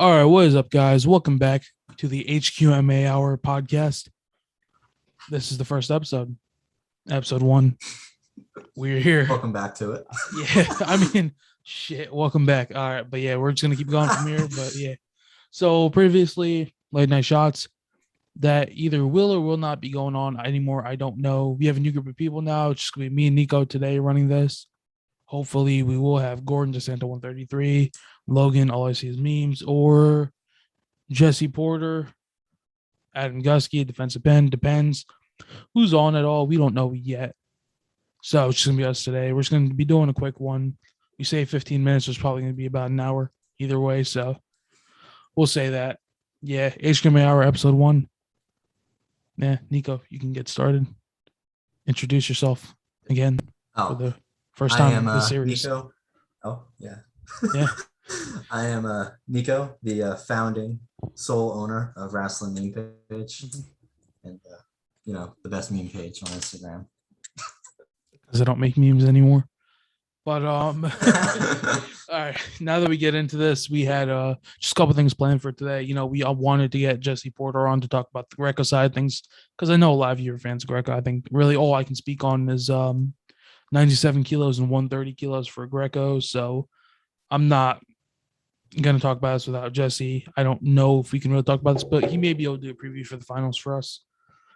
All right, what is up, guys? Welcome back to the HQMA Hour podcast. This is the first episode 1. We're here. Welcome back to it. Shit, welcome back. All right, but yeah, we're just going to keep going from here. But yeah, so previously, late night shots that either will or will not be going on anymore. I don't know. We have a new group of people now. It's just going to be me and Nico today running this. Hopefully, we will have Gordon DeSanta 133, Logan, all I see is memes, or Jesse Porter, Adam Gusky, defensive end, depends who's on it all. We don't know yet. So it's just going to be us today. We're just going to be doing a quick one. We say 15 minutes. It's probably going to be about an hour either way. So we'll say that. Yeah, HQMA Hour, episode 1. Yeah, Nico, you can get started. Introduce yourself again for the first time in the series. Nico. Oh, yeah. Yeah. I am Nico, the founding sole owner of Wrestling Meme Page, and the best meme page on Instagram. Because I don't make memes anymore. But all right. Now that we get into this, we had just a couple things planned for today. We all wanted to get Jesse Porter on to talk about the Greco side of things, because I know a lot of you are fans of Greco. I think really all I can speak on is 97 kilos and 130 kilos for Greco. So I'm not going to talk about this without Jesse. I don't know if we can really talk about this, but he may be able to do a preview for the finals for us.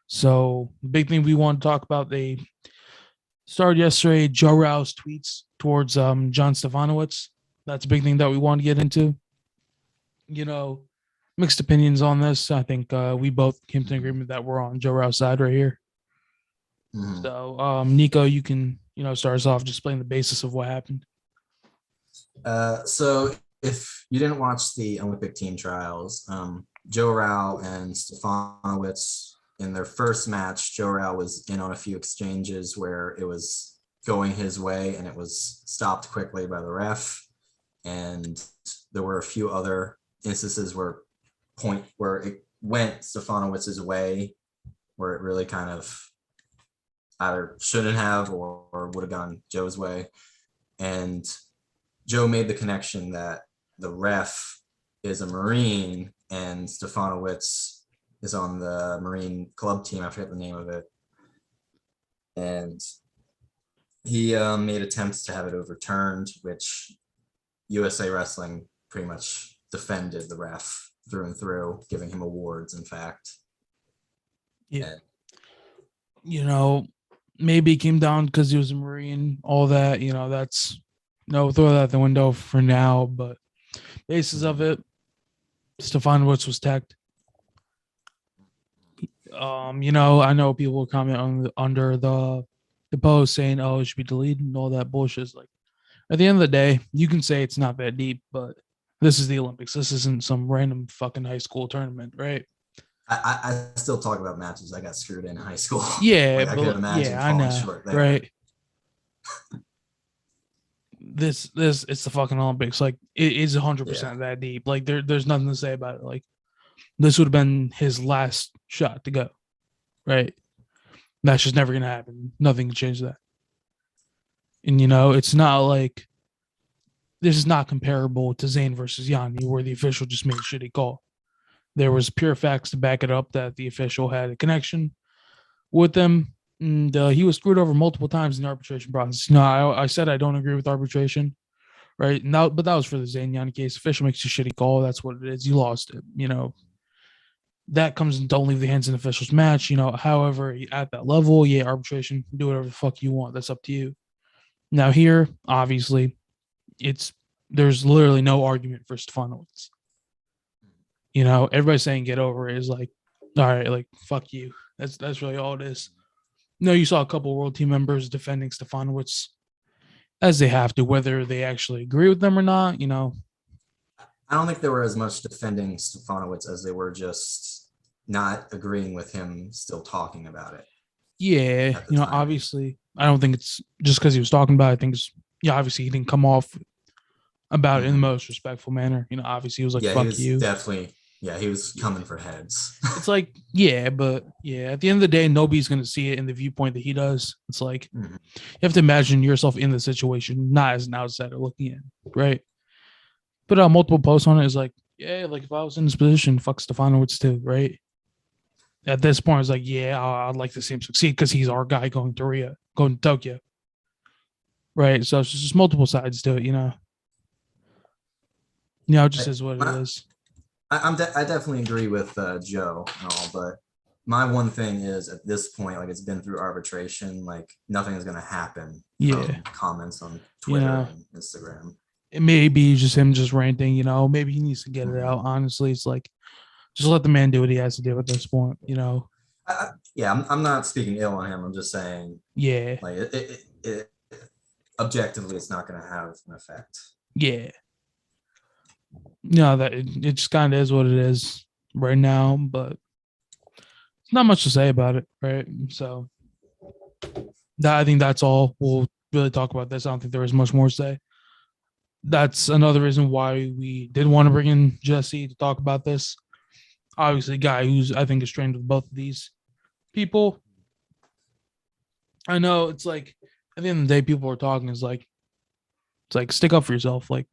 So the big thing we want to talk about, they started yesterday, Joe Rouse tweets towards John Stefanowicz. That's a big thing that we want to get into. Mixed opinions on this. I think we both came to an agreement that we're on Joe Rouse's side right here. Mm-hmm. So Nico, you can start us off just explain the basis of what happened. So if you didn't watch the Olympic team trials, Joe Rau and Stefanowicz, in their first match, Joe Rau was in on a few exchanges where it was going his way and it was stopped quickly by the ref. And there were a few other instances where it went Stefanowicz's way, where it really kind of either shouldn't have or would have gone Joe's way. And Joe made the connection that the ref is a Marine and Stefanowicz is on the Marine club team. I forget the name of it. And he made attempts to have it overturned, which USA Wrestling pretty much defended the ref through and through, giving him awards, in fact. Yeah. Maybe it came down because he was a Marine, all that, that's throw that out the window for now, but basis of it, Stefanowicz was teched. I know people will comment under the post saying, "Oh, it should be deleted," and all that bullshit. Like, at the end of the day, you can say it's not that deep, but this is the Olympics. This isn't some random fucking high school tournament, right? I still talk about matches I got screwed in high school. Yeah, I could imagine falling short there. Right. This it's the fucking Olympics. Like, it is 100% that deep. Like, there's nothing to say about it. Like, this would have been his last shot to go, right? That's just never gonna happen. Nothing can change that. And it's not like this is not comparable to Zayn versus Yanni, where the official just made a shitty call. There was pure facts to back it up that the official had a connection with them, and he was screwed over multiple times in the arbitration process. I said I don't agree with arbitration, right? Now, but that was for the Zayn Yanni case. Official makes a shitty call. That's what it is. You lost it. That comes and don't leave the hands of the officials match. However, at that level, arbitration, do whatever the fuck you want. That's up to you. Now here, obviously, there's literally no argument for Stefanowicz. Everybody's saying get over it is like, all right, like, fuck you. That's really all it is. No, you saw a couple world team members defending Stefanowicz as they have to, whether they actually agree with them or not, I don't think they were as much defending Stefanowicz as they were just not agreeing with him still talking about it. Yeah, obviously, I don't think it's just because he was talking about it. I think obviously he didn't come off about it in the most respectful manner. Obviously he was like, fuck you. Definitely, he was coming for heads. It's like, but at the end of the day, nobody's going to see it in the viewpoint that he does. It's like, you have to imagine yourself in the situation, not as an outsider looking in, right? Put out multiple posts on it. Is like, Yeah, like if I was in this position, fuck Stefanowicz too, right? At this point, it's like, yeah, I'd like to see him succeed because he's our guy going to Tokyo, right? So it's just multiple sides to it, you know. You know, it just I, is what it my, is. I definitely agree with Joe and all, but my one thing is at this point, like it's been through arbitration, like nothing is going to happen Yeah, from comments on you Twitter know, and Instagram. it may be just him just ranting. You know, maybe he needs to get it Mhm. out. Honestly, it's like just let the man do what he has to do at this point. You know. Yeah, I'm not speaking ill on him. I'm just saying, Yeah, like, objectively, it's not going to have an effect. yeah. No, that it just kind of is what it is right now, but it's not much to say about it, right? So I think that's all we'll really talk about this. I don't think there is much more to say. That's another reason why we did want to bring in Jesse to talk about this. Obviously, a guy who's I think is trained with both of these people. I know it's like at the end of the day, people are talking is like it's like stick up for yourself. Like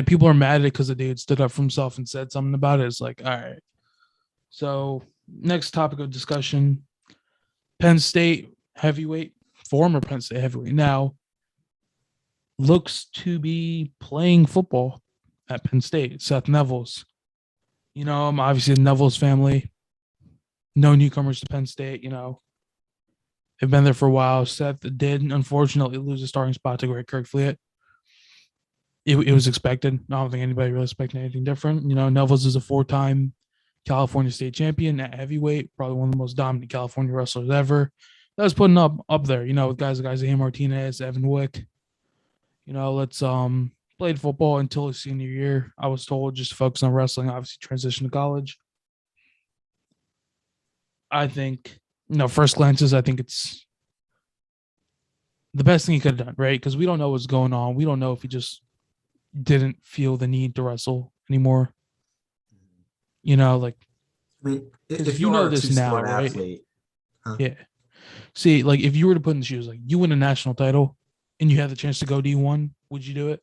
people are mad at it because the dude stood up for himself and said something about it. It's like, all right. So next topic of discussion: Penn State heavyweight, former Penn State heavyweight, now looks to be playing football at Penn State. Seth Neville's. You know, I'm obviously the Neville's family. No newcomers to Penn State. You know, they've been there for a while. Seth did unfortunately lose a starting spot to Greg Kirkfleet. It was expected. I don't think anybody really expected anything different. You know, Neville's is a four-time California state champion at heavyweight, probably one of the most dominant California wrestlers ever. That was putting up there, you know, with guys like Isaiah Martinez, Evan Wick. You know, let's played football until his senior year. I was told just to focus on wrestling, obviously transition to college. I think, you know, first glances, I think it's the best thing he could have done, right? Because we don't know what's going on. We don't know if he just didn't feel the need to wrestle anymore. You know, like I mean, because if you you know are a this two now, sport right? athlete, huh? Yeah. See, like if you were to put in the shoes, like you win a national title and you had the chance to go D1, would you do it?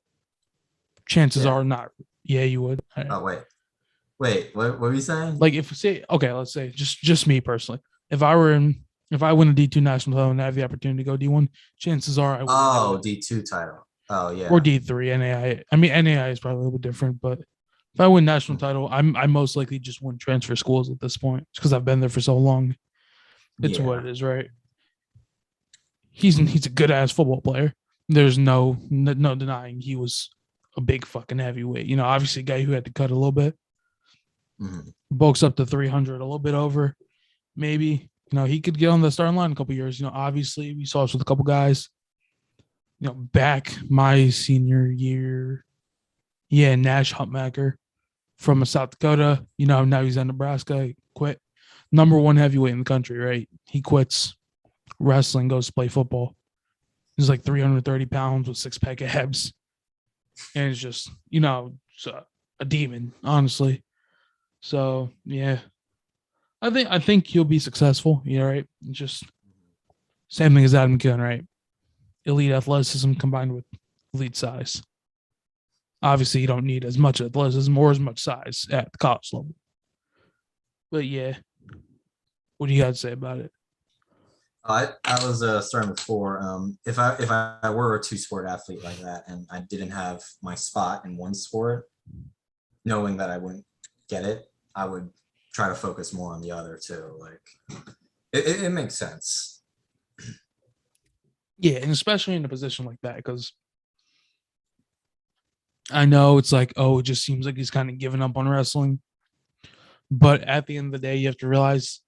Chances Yeah. are not. Yeah, you would. All right. Oh, wait, what were you saying? Like if say, okay, let's say just me personally, if I were in, if I win a D2 national title and I have the opportunity to go D1, chances are I wouldn't do Oh, it. D2 title. Oh, Or yeah. D3 NAI. I mean NAI is probably a little bit different, but if I win national Mhm. title, I most likely just wouldn't transfer schools at this point because I've been there for so long. It's what Yeah. it is, right? He's a good ass football player. There's no denying he was a big fucking heavyweight. You know, obviously a guy who had to cut a little bit, Mhm. bulks up to 300, a little bit over, maybe. You know, he could get on the starting line in a couple years. You know, obviously we saw this with a couple guys. You know, back my senior year, yeah, Nash Huntmaker from South Dakota. You know, now he's in Nebraska. He quit. Number one heavyweight in the country, right? He quits wrestling, goes to play football. He's like 330 pounds with six pack abs. And it's just, you know, a demon, honestly. So yeah. I think he'll be successful. Yeah, right. Just same thing as Adam Gunn, right? Elite athleticism combined with elite size. Obviously, you don't need as much athleticism or as much size at the college level. But yeah, what do you got to say about it? I was starting before. If I were a two sport athlete like that and I didn't have my spot in one sport, knowing that I wouldn't get it, I would try to focus more on the other too. Like it makes sense. Yeah, and especially in a position like that, because I know it's like, oh, it just seems like he's kind of giving up on wrestling. But at the end of the day, you have to realize,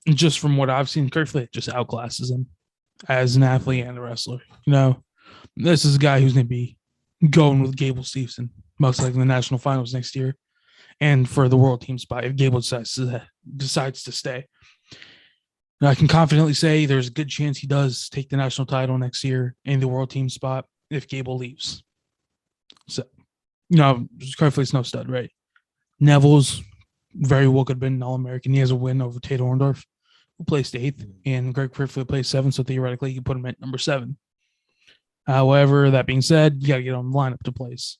just from what I've seen, Kerfley just outclasses him as an athlete and a wrestler. You know, this is a guy who's going to be going with Gable Stevenson, most likely in the national finals next year, and for the world team spot if Gable decides to stay. Now, I can confidently say there's a good chance he does take the national title next year in the world team spot if Gable leaves. So, you know, Kerfley's no stud, right? Neville's very well could have been an All-American. He has a win over Tate Orndorff, who placed eighth, and Greg Kerfley placed seventh, so theoretically you could put him at number 7. However, that being said, you got to get on the lineup to place.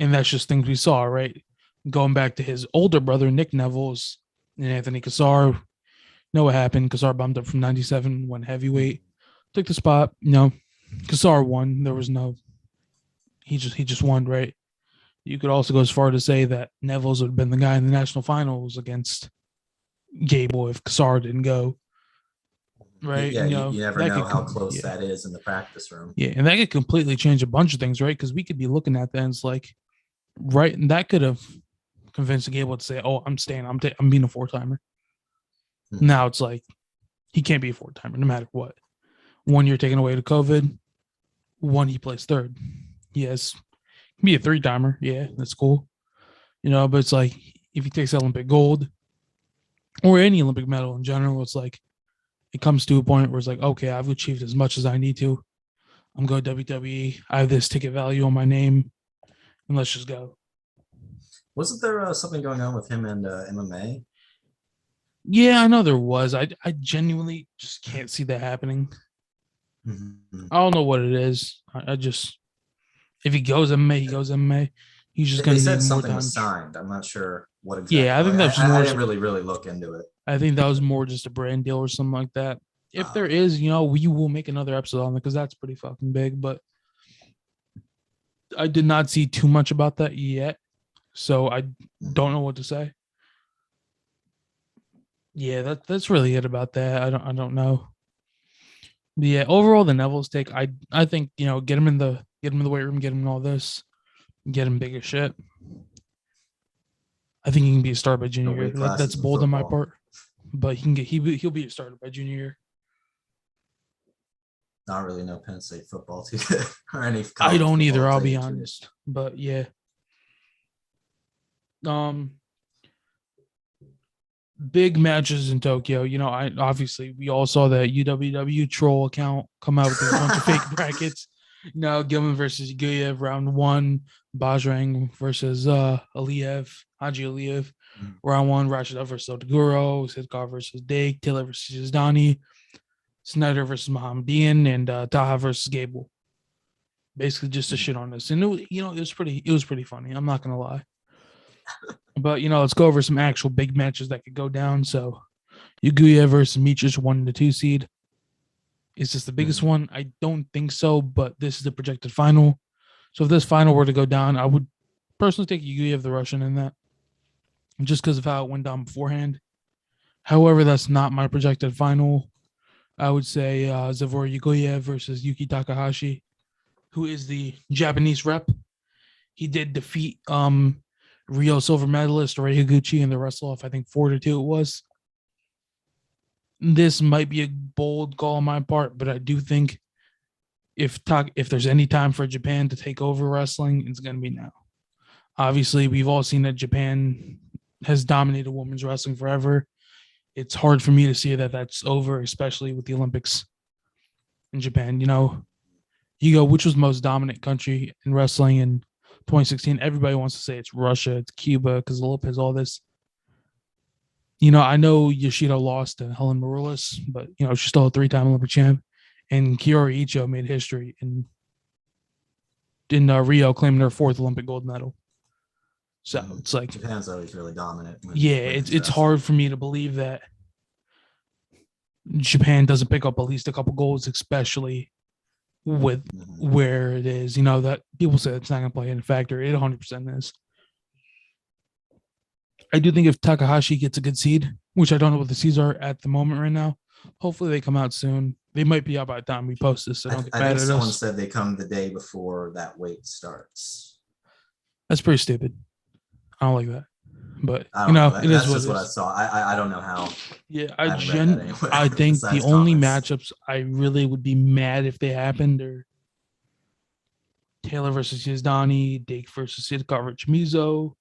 And that's just things we saw, right? Going back to his older brother, Nick Neville's, and Anthony Cassar. Know what happened? Cassar bumped up from 97, went heavyweight, took the spot. Cassar won. There was no. He just won, right? You could also go as far to say that Neville's would have been the guy in the national finals against Gable if Cassar didn't go. Right? Yeah, you never know how close yeah. that is in the practice room. Yeah, and that could completely change a bunch of things, right? Because we could be looking at that and it's like, right, and that could have convinced Gable to say, "Oh, I'm staying. I'm being a 4-timer." Mm-hmm. Now it's like he can't be a 4-timer no matter what. 1 year taken away to COVID. 1 he plays third. Yes, can be a 3-timer. Yeah, that's cool. But it's like if he takes Olympic gold or any Olympic medal in general, it's like it comes to a point where it's like, okay, I've achieved as much as I need to. I'm going to WWE. I have this ticket value on my name, and let's just go. Wasn't there something going on with him and MMA? Yeah, I know there was. I genuinely just can't see that happening. Mm-hmm. I don't know what it is. I just, if he goes MMA, he goes MMA. He's just going to need more time. They said something was signed. I'm not sure what exactly. Yeah, I think that's more. I didn't really look into it. I think that was more just a brand deal or something like that. If there is, we will make another episode on it because that's pretty fucking big. But I did not see too much about that yet, so I don't know what to say. Yeah, that's really it about that. I don't know. But yeah, overall the Neville's take, I think get him in the weight room, get him in all this, get him big as shit. I think he can be a star by junior year. That's bold on my part, but he'll be a starter by junior year. Not really know Penn State football too or any. I don't either. I'll be honest, but yeah. Big matches in Tokyo. I obviously we all saw that UWW troll account come out with a bunch of fake brackets. Gilman versus Guyev, round 1. Bajrang versus Haji Aliyev. Round 1, Rashida versus Odaguro. Sidkar versus Dake. Taylor versus Yazdani. Snyder versus Mohammedian. And Taha versus Gable. Basically just a shit on this. And it was pretty funny. I'm not gonna lie. But let's go over some actual big matches that could go down. So Uguya versus Mitric, 1 to 2 seed. Is this the biggest one? I don't think so, but this is the projected final. So if this final were to go down, I would personally take Uguyev, the Russian, in that, just because of how it went down beforehand. However, that's not my projected final. I would say Zavor Uguyev versus Yuki Takahashi, who is the Japanese rep. He did defeat Rio silver medalist Ray Higuchi in the wrestle-off, I think 4-2 it was. This might be a bold call on my part, but I do think if there's any time for Japan to take over wrestling, it's going to be now. Obviously, we've all seen that Japan has dominated women's wrestling forever. It's hard for me to see that that's over, especially with the Olympics in Japan. You go, which was the most dominant country in wrestling in 2016? Everybody wants to say it's Russia, it's Cuba, because Lopez, all this. I know Yoshida lost to Helen Maroulis, but she's still a 3-time Olympic champ. And Kiori Icho made history in Rio, claiming her 4th Olympic gold medal. So it's like Japan's always really dominant. It's hard for me to believe that Japan doesn't pick up at least a couple golds, especially with where it is. That people say it's not going to play in a factor. It 100% is. I do think if Takahashi gets a good seed, which I don't know what the seeds are at the moment right now, hopefully they come out soon. They might be out by the time we post this, so don't get mad at us. I think someone said they come the day before that weight starts. That's pretty stupid. I don't like that. But, it is what I saw. I don't know how. Yeah, I think the only matchups I really would be mad if they happened are Taylor versus Yazdani, Dake versus Sidkar Chimizo.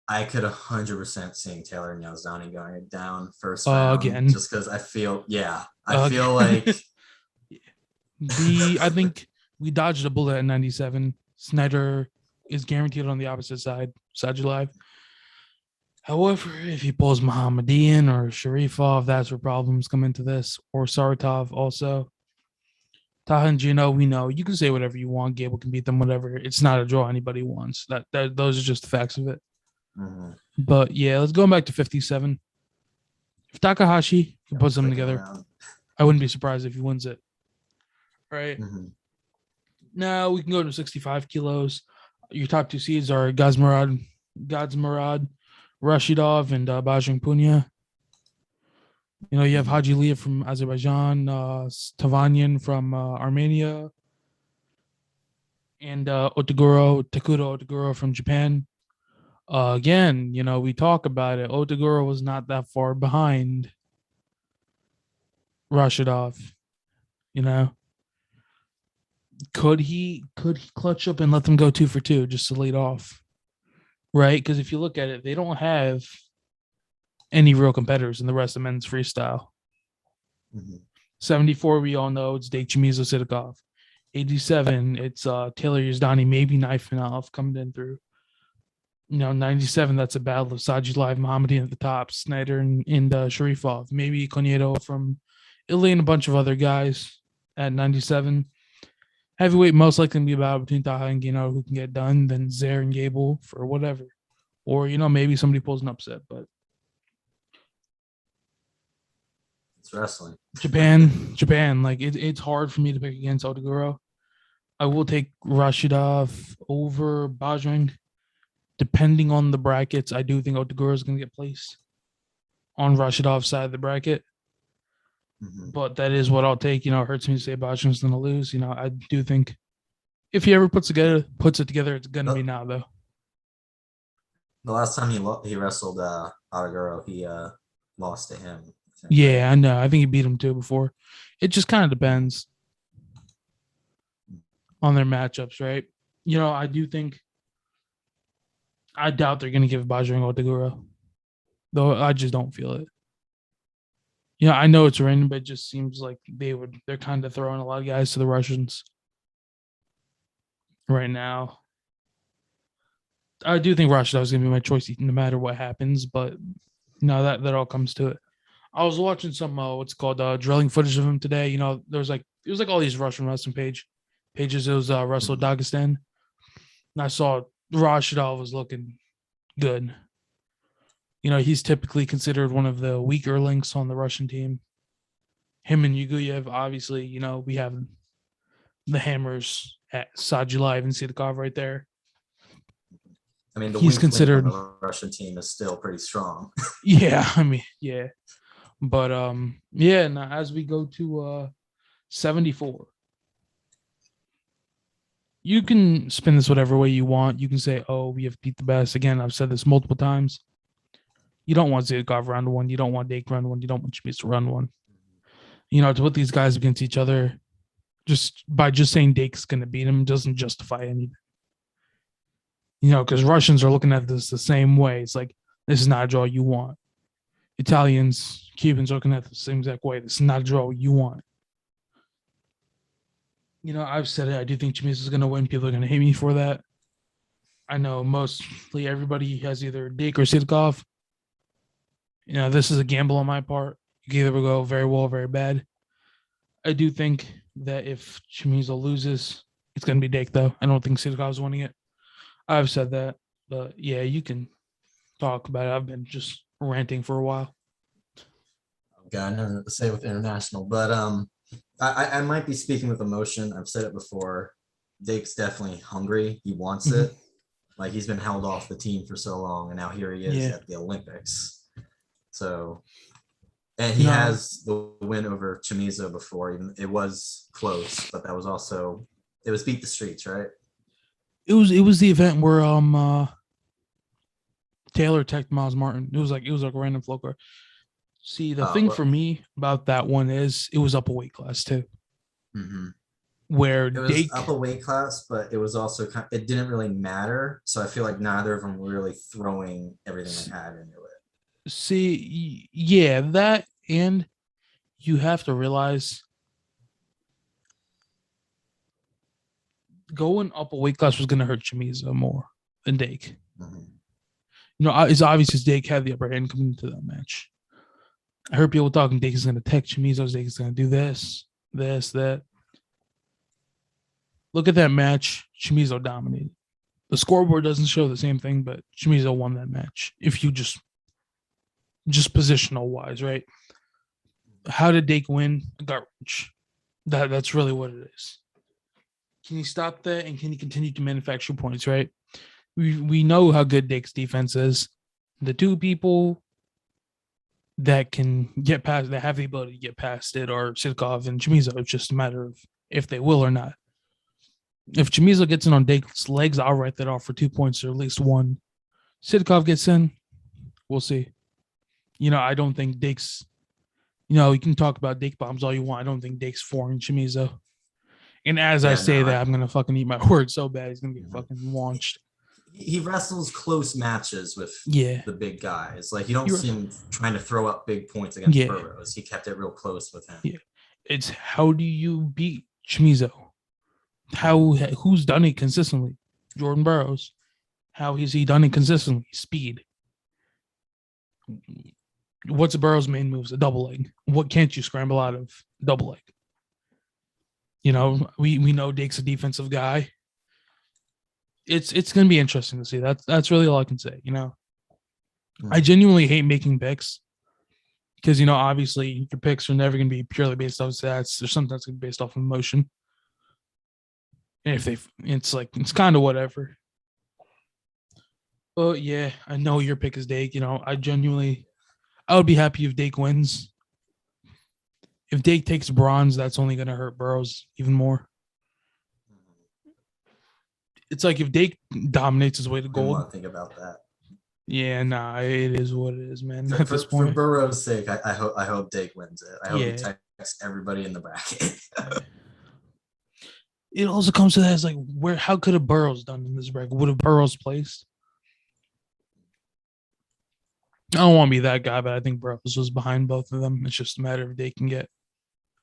I could 100% seeing Taylor and Yazdani going down first round again, just because I feel like I think we dodged a bullet at 97. Snyder is guaranteed on the opposite side, Sajalive. However, if he pulls Mohammedian or Sharifov, that's where problems come into this, or Saratov also. Taha and Gino, we know. You can say whatever you want. Gable can beat them, whatever. It's not a draw anybody wants. That those are just the facts of it. Mm-hmm. But yeah, let's go back to 57. If Takahashi can put them together, I wouldn't be surprised if he wins it. Right. Mm-hmm. Now we can go to 65 kilos. Your top two seeds are Gazmarad, Rashidov, and Bajrang Punia. You know, you have Haji Liev from Azerbaijan, Tavanyan from Armenia, and Takuro Otaguro from Japan. Again, you know, we talk about it. Otaguro was not that far behind Rashidov. You know, could he clutch up and let them go 2 for 2 just to lead off? Right? Because if you look at it, they don't have any real competitors in the rest of men's freestyle. Mm-hmm. 74, we all know it's Dake Chimizo Sidikov. 87, it's Taylor Yazdani, maybe Knifenov coming in through. You know, 97, that's a battle of Saji Live, Mohammadi at the top, Snyder and Sharifov, maybe Konieto from Italy and a bunch of other guys at 97. Heavyweight most likely to be a battle between Taha and Gino who can get done, then Zer and Gable for whatever. Or, you know, maybe somebody pulls an upset, but it's wrestling. Japan, like it's hard for me to pick against Otaguro. I will take Rashidov over Bajrang. Depending on the brackets, I do think Otaguro is going to get placed on Rashidov's side of the bracket. Mm-hmm. But that is what I'll take. You know, it hurts me to say Bajrang's going to lose. You know, I do think if he ever puts it together, it's going to be now, though. The last time he wrestled Otaguro, he lost to him. Yeah, I know. I think he beat him too before. It just kind of depends on their matchups, right? You know, I doubt they're going to give Bajrang Otaguro, though I just don't feel it. You know, I know it's random, but it just seems like they're kind of throwing a lot of guys to the Russians right now. I do think Rashidov is going to be my choice no matter what happens, but no, that all comes to it. I was watching some drilling footage of him today. You know, it was like all these Russian wrestling pages. It was Wrestle Dagestan, and I saw Rashidov was looking good. You know, he's typically considered one of the weaker links on the Russian team. Him and Yuguyev, obviously, you know, we have the hammers at Sajilayev and Sidikov right there. I mean, he's considered on the Russian team is still pretty strong. Yeah, I mean, yeah. But yeah, now as we go to 74. You can spin this whatever way you want. You can say, oh, we have beat the best. Again, I've said this multiple times. You don't want Zidkov round one. You don't want Dake run one. You don't want Chimiz to run one. You know, to put these guys against each other, just saying Dake's going to beat him doesn't justify anything. You know, because Russians are looking at this the same way. It's like, this is not a draw you want. Italians, Cubans are looking at it the same exact way. This is not a draw you want. You know, I've said it. I do think Chimiz is going to win. People are going to hate me for that. I know mostly everybody has either Dake or Sidkov. You know, this is a gamble on my part. You can either go very well or very bad. I do think that if Chimizo loses, it's going to be Dake, though. I don't think Sidkov's winning it. I've said that. But, yeah, you can talk about it. I've been just ranting for a while. Got nothing to say with international. But I might be speaking with emotion. I've said it before. Dake's definitely hungry. He wants it. Like, he's been held off the team for so long, and now here he is at the Olympics. So, and he has the win over Chimizo before. Even it was close, but that was also it was beat the streets, right? It was the event where Taylor teched Miles Martin. It was like a random flow card. See, the thing for me about that one is it was up a weight class too. Mm-hmm. Where it was up a weight class, but it was also it didn't really matter. So I feel like neither of them were really throwing everything they had into it. See, yeah, that, and you have to realize going up a weight class was going to hurt Chimizo more than Dake. Mm-hmm. You know, it's obvious Dake had the upper hand coming into that match. I heard people talking Dake is going to tech Chimizo. Dake is going to do this, that. Look at that match. Chamizo dominated. The scoreboard doesn't show the same thing, but Chamizo won that match. If you just positional wise, right? How did Dake win? Garbage. That's really what it is. Can he stop that and can he continue to manufacture points, right? We know how good Dake's defense is. The two people that can get past, that have the ability to get past it, are Sidkov and Chamizo. It's just a matter of if they will or not. If Chamizo gets in on Dake's legs, I'll write that off for 2 points or at least one. Sidkov gets in, we'll see. I don't think Dake's, you can talk about Dake bombs all you want. I don't think Dake's flooring Chamizo. And as I say that, I'm going to fucking eat my words so bad. He's going to get fucking launched. He wrestles close matches with the big guys. Like, you don't see him trying to throw up big points against Burroughs. He kept it real close with him. Yeah. It's how do you beat Chamizo? Who's done it consistently? Jordan Burroughs. How has he done it consistently? Speed. What's Burroughs' main moves? A double leg. What can't you scramble out of? Double leg. We know Dake's a defensive guy. It's going to be interesting to see. That's really all I can say. I genuinely hate making picks because obviously your picks are never going to be purely based off stats. There's something that's going to be based off emotion. And it's kind of whatever. But yeah, I know your pick is Dake. I would be happy if Dake wins. If Dake takes bronze, that's only going to hurt Burroughs even more. It's like if Dake dominates his way to gold. I want to think about that. Yeah, it is what it is, man. At this point, for Burroughs' sake, I hope Dake wins it. I hope he texts everybody in the bracket. It also comes to that, it's like, how could have Burroughs done in this bracket? Would have Burroughs placed? I don't want to be that guy, but I think Burroughs was behind both of them. It's just a matter of they can get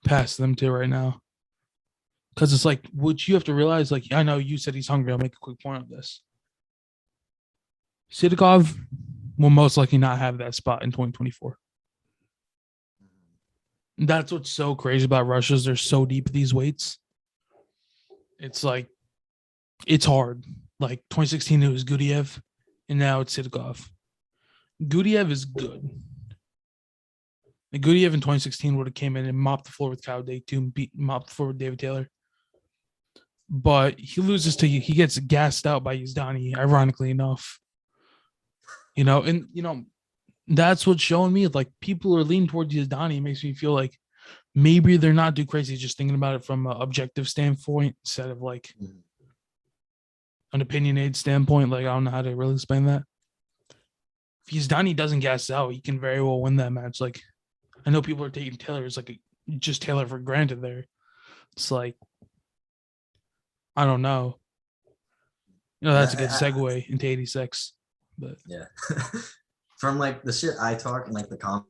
past them two right now. Because it's like, what you have to realize, like, I know you said he's hungry. I'll make a quick point of this. Sidkov will most likely not have that spot in 2024. That's what's so crazy about rushes. They're so deep at these weights. It's like, it's hard. Like 2016, it was Gudiev, and now it's Sidkov. Gudiev is good. And Gudiev in 2016 would have came in and mopped the floor with Kyle Dake too, mopped the floor with David Taylor. But he loses he gets gassed out by Yazdani, ironically enough. That's what's showing me. Like, people are leaning towards Yazdani. It makes me feel like maybe they're not too crazy, just thinking about it from an objective standpoint instead of like an opinionated standpoint. Like, I don't know how to really explain that. If Yazdani doesn't gas out, he can very well win that match. Like, I know people are taking Taylor as like just Taylor for granted there. It's like, I don't know. That's a good segue into 86. But yeah. From like the shit I talk and like the comments,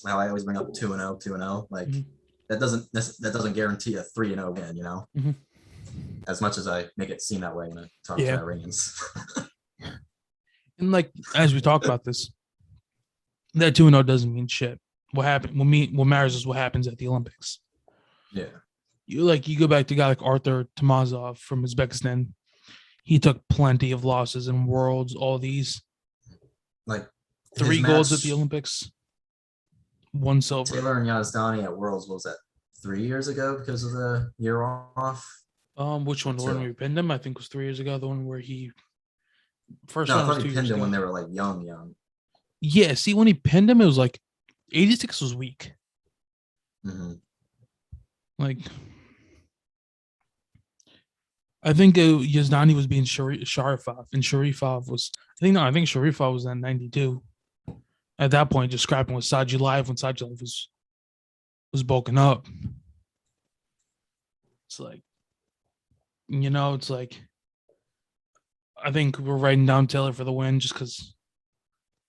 how I always bring up 2-0, 2-0. Like that doesn't guarantee a 3-0 win, As much as I make it seem that way when I talk to Iranians. And like, as we talk about this, that 2-0 doesn't mean shit. What matters is what happens at the Olympics. Yeah. You go back to a guy like Arthur Tamazov from Uzbekistan. He took plenty of losses in Worlds, all these. Like 3 golds at the Olympics, 1 silver. Taylor and Yazdani at Worlds, was that 3 years ago because of the year off? Which one? The one where we pinned him, I think, was 3 years ago. The one where he I thought he pinned him when they were like young. Yeah, see, when he pinned him, it was like 86 was weak. Like, I think Yazdani was being Sharifov, and Sharifov was, I think Sharifov was at 92. At that point, just scrapping with Saji Live when Saji Live was bulking up. It's like, it's like, I think we're writing down Taylor for the win just because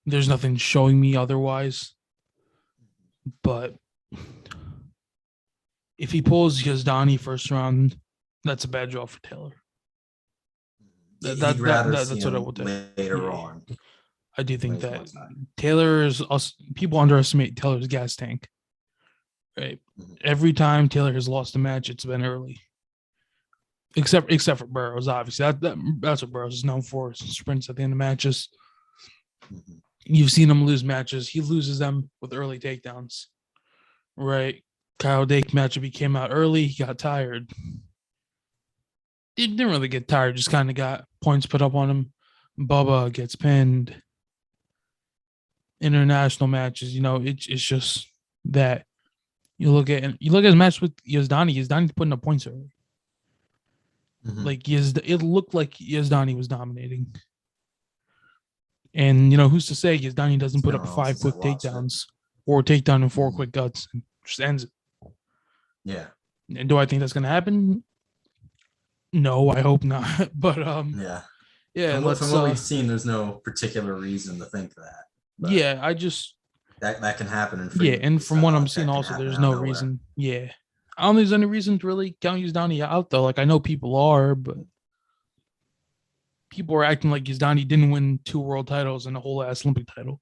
there's nothing showing me otherwise. But if he pulls Yazdani first round, that's a bad draw for Taylor. That's what I will take later on. I do think that Taylor is also, people underestimate Taylor's gas tank. right? Every time Taylor has lost a match, it's been early. Except for Burroughs, obviously. That's what Burroughs is known for, sprints at the end of matches. You've seen him lose matches. He loses them with early takedowns, right? Kyle Dake matchup, he came out early. He got tired. He didn't really get tired, just kind of got points put up on him. Bubba gets pinned. International matches, it's just that you look at his match with Yazdani. Yazdani putting up points early. Like it looked like Yazdani was dominating. And who's to say Yazdani doesn't put up 5 quick takedowns or a takedown and 4 quick guts and just ends it. Yeah. And do I think that's gonna happen? No, I hope not. But yeah. From what we've seen, there's no particular reason to think that. But yeah, I just that can happen. And from what I'm seeing, also there's no reason. Yeah, I don't think there's any reason to really count Yazdani out though. Like I know people are, but people are acting like Yazdani didn't win 2 world titles and a whole ass Olympic title.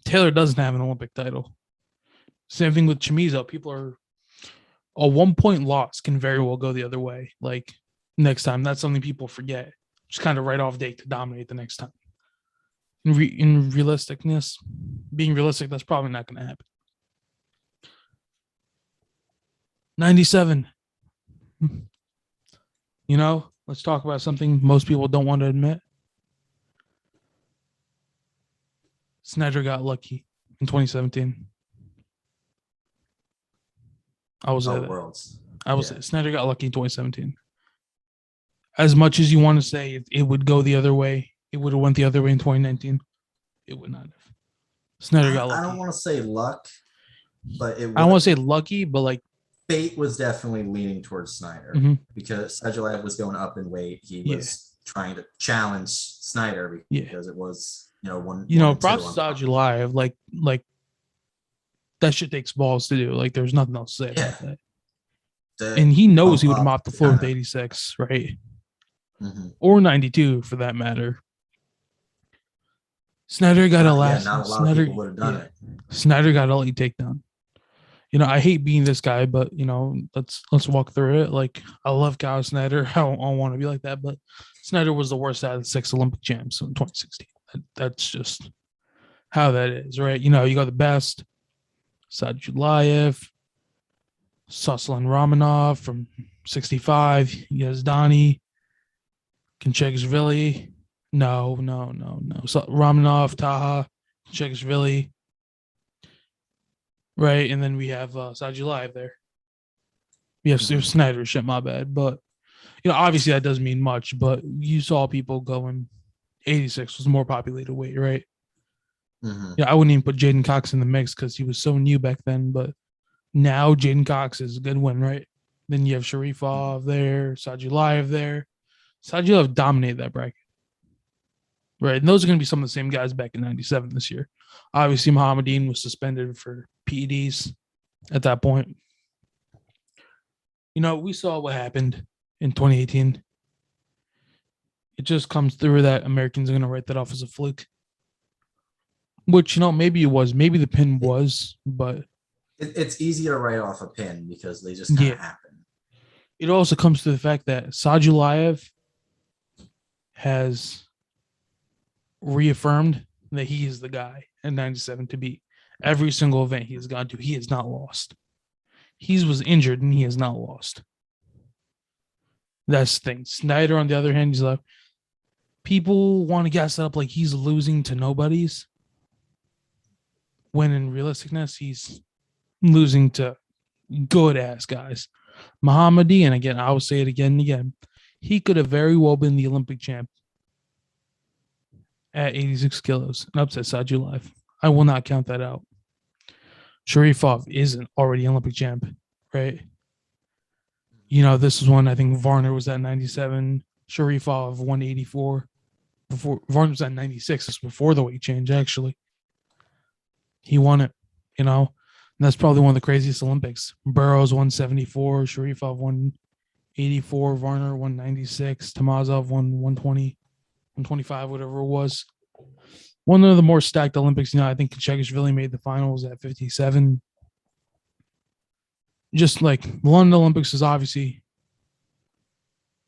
Taylor doesn't have an Olympic title. Same thing with Chamizo. People are a 1-point loss can very well go the other way. Like next time, that's something people forget. Just kind of write off Dake to dominate the next time. In realisticness, being realistic, that's probably not going to happen. 97. Let's talk about something most people don't want to admit. Snyder got lucky in 2017. I was at it. Snyder got lucky in 2017. As much as you want to say it would go the other way, it would have went the other way in 2019. It would not have. Snyder got lucky. I don't want to say luck, but I don't want to say lucky, but like fate was definitely leaning towards Snyder because Sadulayev was going up in weight. He was trying to challenge Snyder because it was one. Props to Sadulayev. Like that shit takes balls to do. Like there's nothing else to say about that. And he knows he would have mopped the floor with 86, right? Or 92 for that matter. Snyder got a last. Not a lot of people would have done it. Snyder got a late takedown. I hate being this guy, but let's walk through it. Like I love Kyle Snyder. I don't want to be like that, but Snyder was the worst out of the 6 Olympic champs in 2016. That's just how that is, right? You got the best. Sadulayev, Suslin Romanov from 65, Yazdani, Konchegashvili. No. So Romanov, Taha, Konchegashvili. Right, and then we have Sadulayev there. We have Snyder shit, my bad. But, obviously that doesn't mean much, but you saw people going 86 was more populated weight, right? I wouldn't even put Jaden Cox in the mix because he was so new back then, but now Jaden Cox is a good win, right? Then you have Sharifov there, Sadulayev there. Sadulayev dominated that bracket. Right, and those are going to be some of the same guys back in 97 this year. Obviously, Mohammedine was suspended for PEDs at that point. We saw what happened in 2018. It just comes through that Americans are going to write that off as a fluke. Which, maybe it was. Maybe the pin was, but... It's easy to write off a pin because they just kind of happen. It also comes to the fact that Sadulayev has reaffirmed that he is the guy in 97 to beat. Every single event he has gone to, he has not lost. He was injured and he has not lost. That's the thing. Snyder, on the other hand, he's like, people want to gas it up like he's losing to nobodies. When in realisticness, he's losing to good ass guys. Mohammadi, and again, I will say it again and again, he could have very well been the Olympic champ at 86 kilos and upset Sadulayev. I will not count that out. Sharifov isn't already Olympic champ, right? This is one I think Varner was at 97, Sharifov 184. Before Varner was at 96, this was before the weight change, actually. He won it, and that's probably one of the craziest Olympics. Burroughs 174, Sharifov 184, Varner 196, Tomazov 120, 125, whatever it was. One of the more stacked Olympics. I think Konchegashvili made the finals at 57. just like the London Olympics is obviously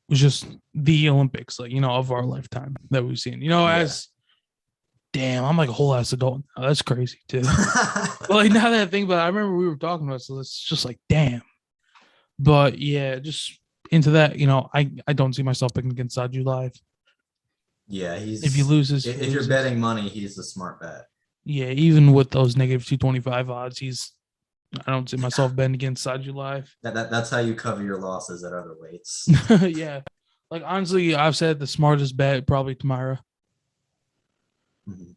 was just the Olympics, like, of our lifetime that we've seen. Yeah. As damn, I'm like a whole ass adult now. That's crazy too. But like now that I think about it, I remember we were talking about it, so it's just like damn. But yeah, just into that, I don't see myself picking against Saju live. Yeah, If he loses, he if you're loses. betting money, he's a smart bet. Yeah, even with those negative 225 odds, I don't see myself betting against Saju live. That's how you cover your losses at other weights. Yeah. Like honestly, I've said the smartest bet probably Tamara. Mhm.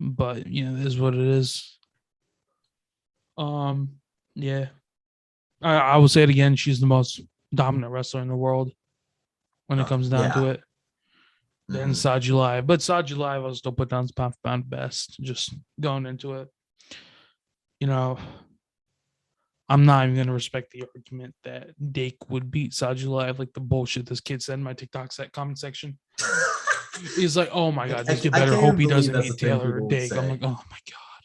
But it is what it is. Yeah. I will say it again, she's the most dominant wrestler in the world when it comes down to Yeah. it. Then Mhm. Saju live. But Saju live I'll still put down pound for pound best, just going into it. I'm not even gonna respect the argument that Dake would beat Saju live, like the bullshit this kid said in my TikTok comment section. He's like, oh my god, this kid I better can't hope even he believe doesn't that's the meet thing Taylor or people would Dake. I'm say. like, oh my god.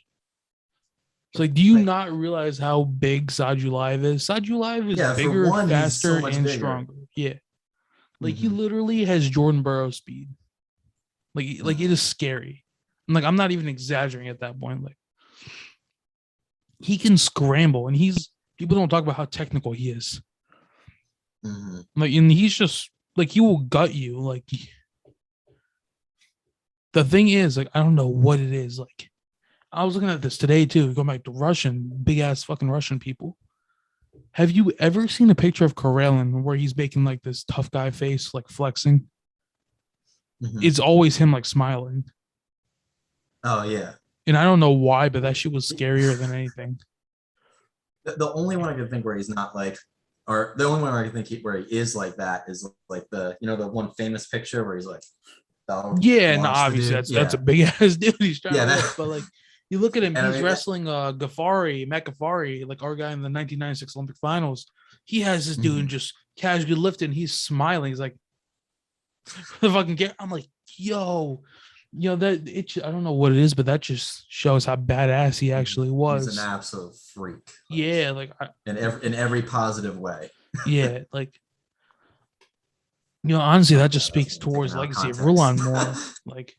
It's like, do you Like, not realize how big Saju live is? Saju live is yeah, for bigger, one, he's so faster, much and bigger. stronger. Yeah. Like he Mhm. literally has Jordan Burrow speed. Like it is scary. And like I'm not even exaggerating at that point. Like he can scramble, and people don't talk about how technical he is. Mhm. Like, and he's just like he will gut you. Like the thing is, like I don't know what it is. Like I was looking at this today too, going back to Russian, big ass fucking Russian people. Have you ever seen a picture of Karelin where he's making like this tough guy face, like flexing? Mhm. It's always him like smiling. Oh yeah. And I don't know why, but that shit was scarier than anything. The only one I can think where he's not like, or the only one I can think where he is like that is like the one famous picture where he's like, "I'll Yeah, and launch the obviously dude." that's a Yeah, big ass dude he's trying yeah, to lift. But like you look at him, and I he's mean that. wrestling Matt Ghaffari, like our guy in the 1996 Olympic finals. He has this dude Mhm. just casually lifting, he's smiling. He's like the fucking get. I'm like, yo, that I don't know what it is, but that just shows how badass he actually He's an was. absolute freak, like Yeah, like in every positive way. yeah, like honestly, that just That's speaks being taken towards out of legacy of context. Rulon more. Like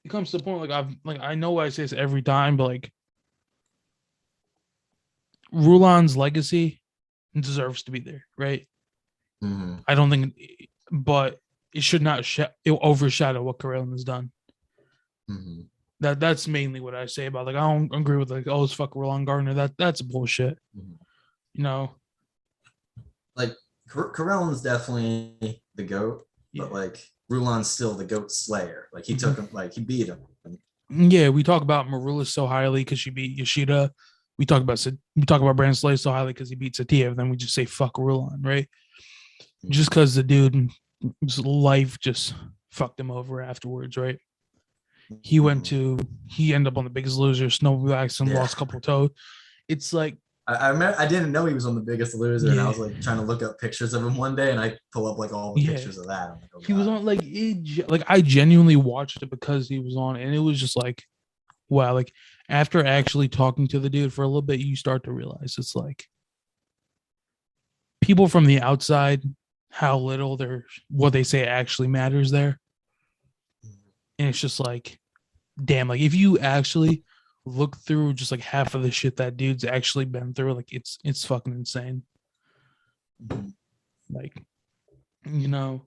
it comes to the point, I know I say this every time, but like Rulon's legacy deserves to be there, right? Mhm. I don't think, but it should not it overshadow what Karelin has done. Mhm. That's mainly what I say about, like, I don't agree with like, oh, it's fuck Rulon Gardner. That's bullshit. Mhm. You know? Like Carellin's definitely the goat, Yeah. but like Rulon's still the goat slayer. Like he Mm-hmm. took him, like he beat him. Yeah, we talk about Marula so highly because she beat Yoshida. We talk about Brandon Slay so highly because he beat Satia. Then we just say fuck Rulon, right? Just because the dude, his life just fucked him over afterwards, right? He ended up on the Biggest Loser, snowmobile accident, Yeah. lost a couple of toes. It's like, I remember, I didn't know he was on The Biggest Loser, and I yeah, was like trying to look up pictures of him one day, and I pull up like all the yeah. pictures of that. I'm like, oh He was god. on like I genuinely watched it because he was on, and it was just like, wow. Like after actually talking to the dude for a little bit, you start to realize it's like people from the outside, how little what they say actually matters there. And it's just like, damn, like if you actually look through just like half of the shit that dude's actually been through, like it's fucking insane. Like, you know,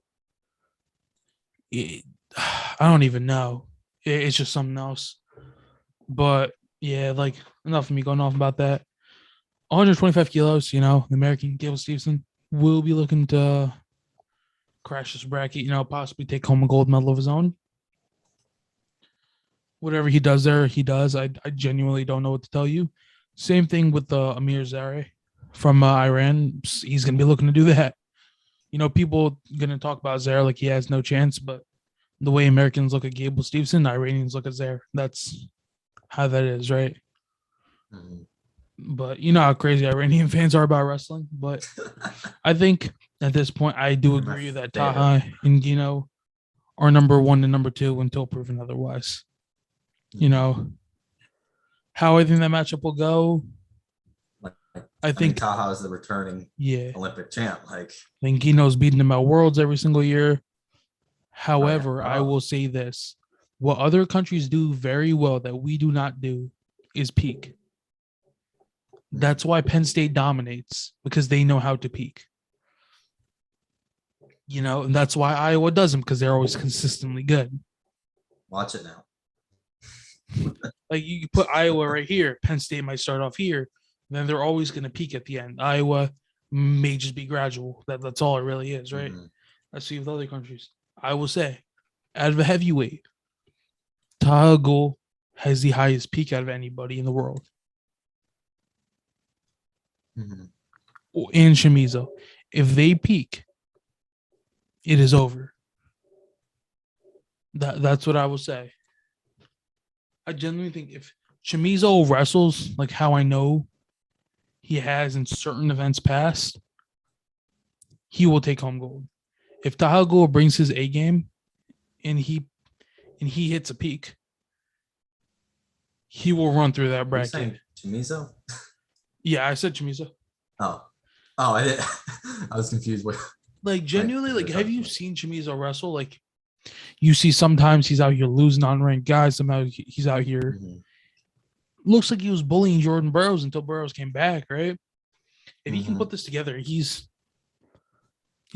it, I don't even know. It's just something else. But yeah, like enough of me going off about that. 125 kilos, the American Gable Stevenson will be looking to crash this bracket, possibly take home a gold medal of his own. Whatever he does there, he does. I genuinely don't know what to tell you. Same thing with Amir Zare from Iran. He's going to be looking to do that. People going to talk about Zare like he has no chance, but the way Americans look at Gable Stevenson, Iranians look at Zare. That's how that is, right? Mhm. But you know how crazy Iranian fans are about wrestling. But I think at this point, I do They're my agree that favorite. Taha and Gino are number one and number two until proven otherwise. You Mhm. know, how I think that matchup will go, Like I I mean, think, Taha is the returning yeah, Olympic champ. Like, I think Gino's beating him at Worlds every single year. oh yeah, However, I will say this: what other countries do very well that we do not do is peak. That's why Penn State dominates because they know how to peak. And that's why Iowa does them because they're always consistently good. watch it now. Like you put Iowa right here, Penn State might start off here, then they're always going to peak at the end. Iowa may just be gradual. That's all it really is, right? Mhm. Let's see with other countries. I will say, out of a heavyweight, Taha has the highest peak out of anybody in the world. Mhm. And Shimizu. If they peak, it is over. That's what I will say. I genuinely think if Shimizu wrestles like how I know he has in certain events past, he will take home gold. If Taha brings his A game and he hits a peak, he will run through that Are you bracket. saying Chimizo? Yeah, I said Shimizu. Oh, I did. I was confused. Like genuinely, Like, like have you seen Shimizu wrestle? Like you see sometimes he's out here losing on ranked guys. Somehow he's out here. Mhm. Looks like he was bullying Jordan Burroughs until Burroughs came back, right? If he can Mhm. put this together, he's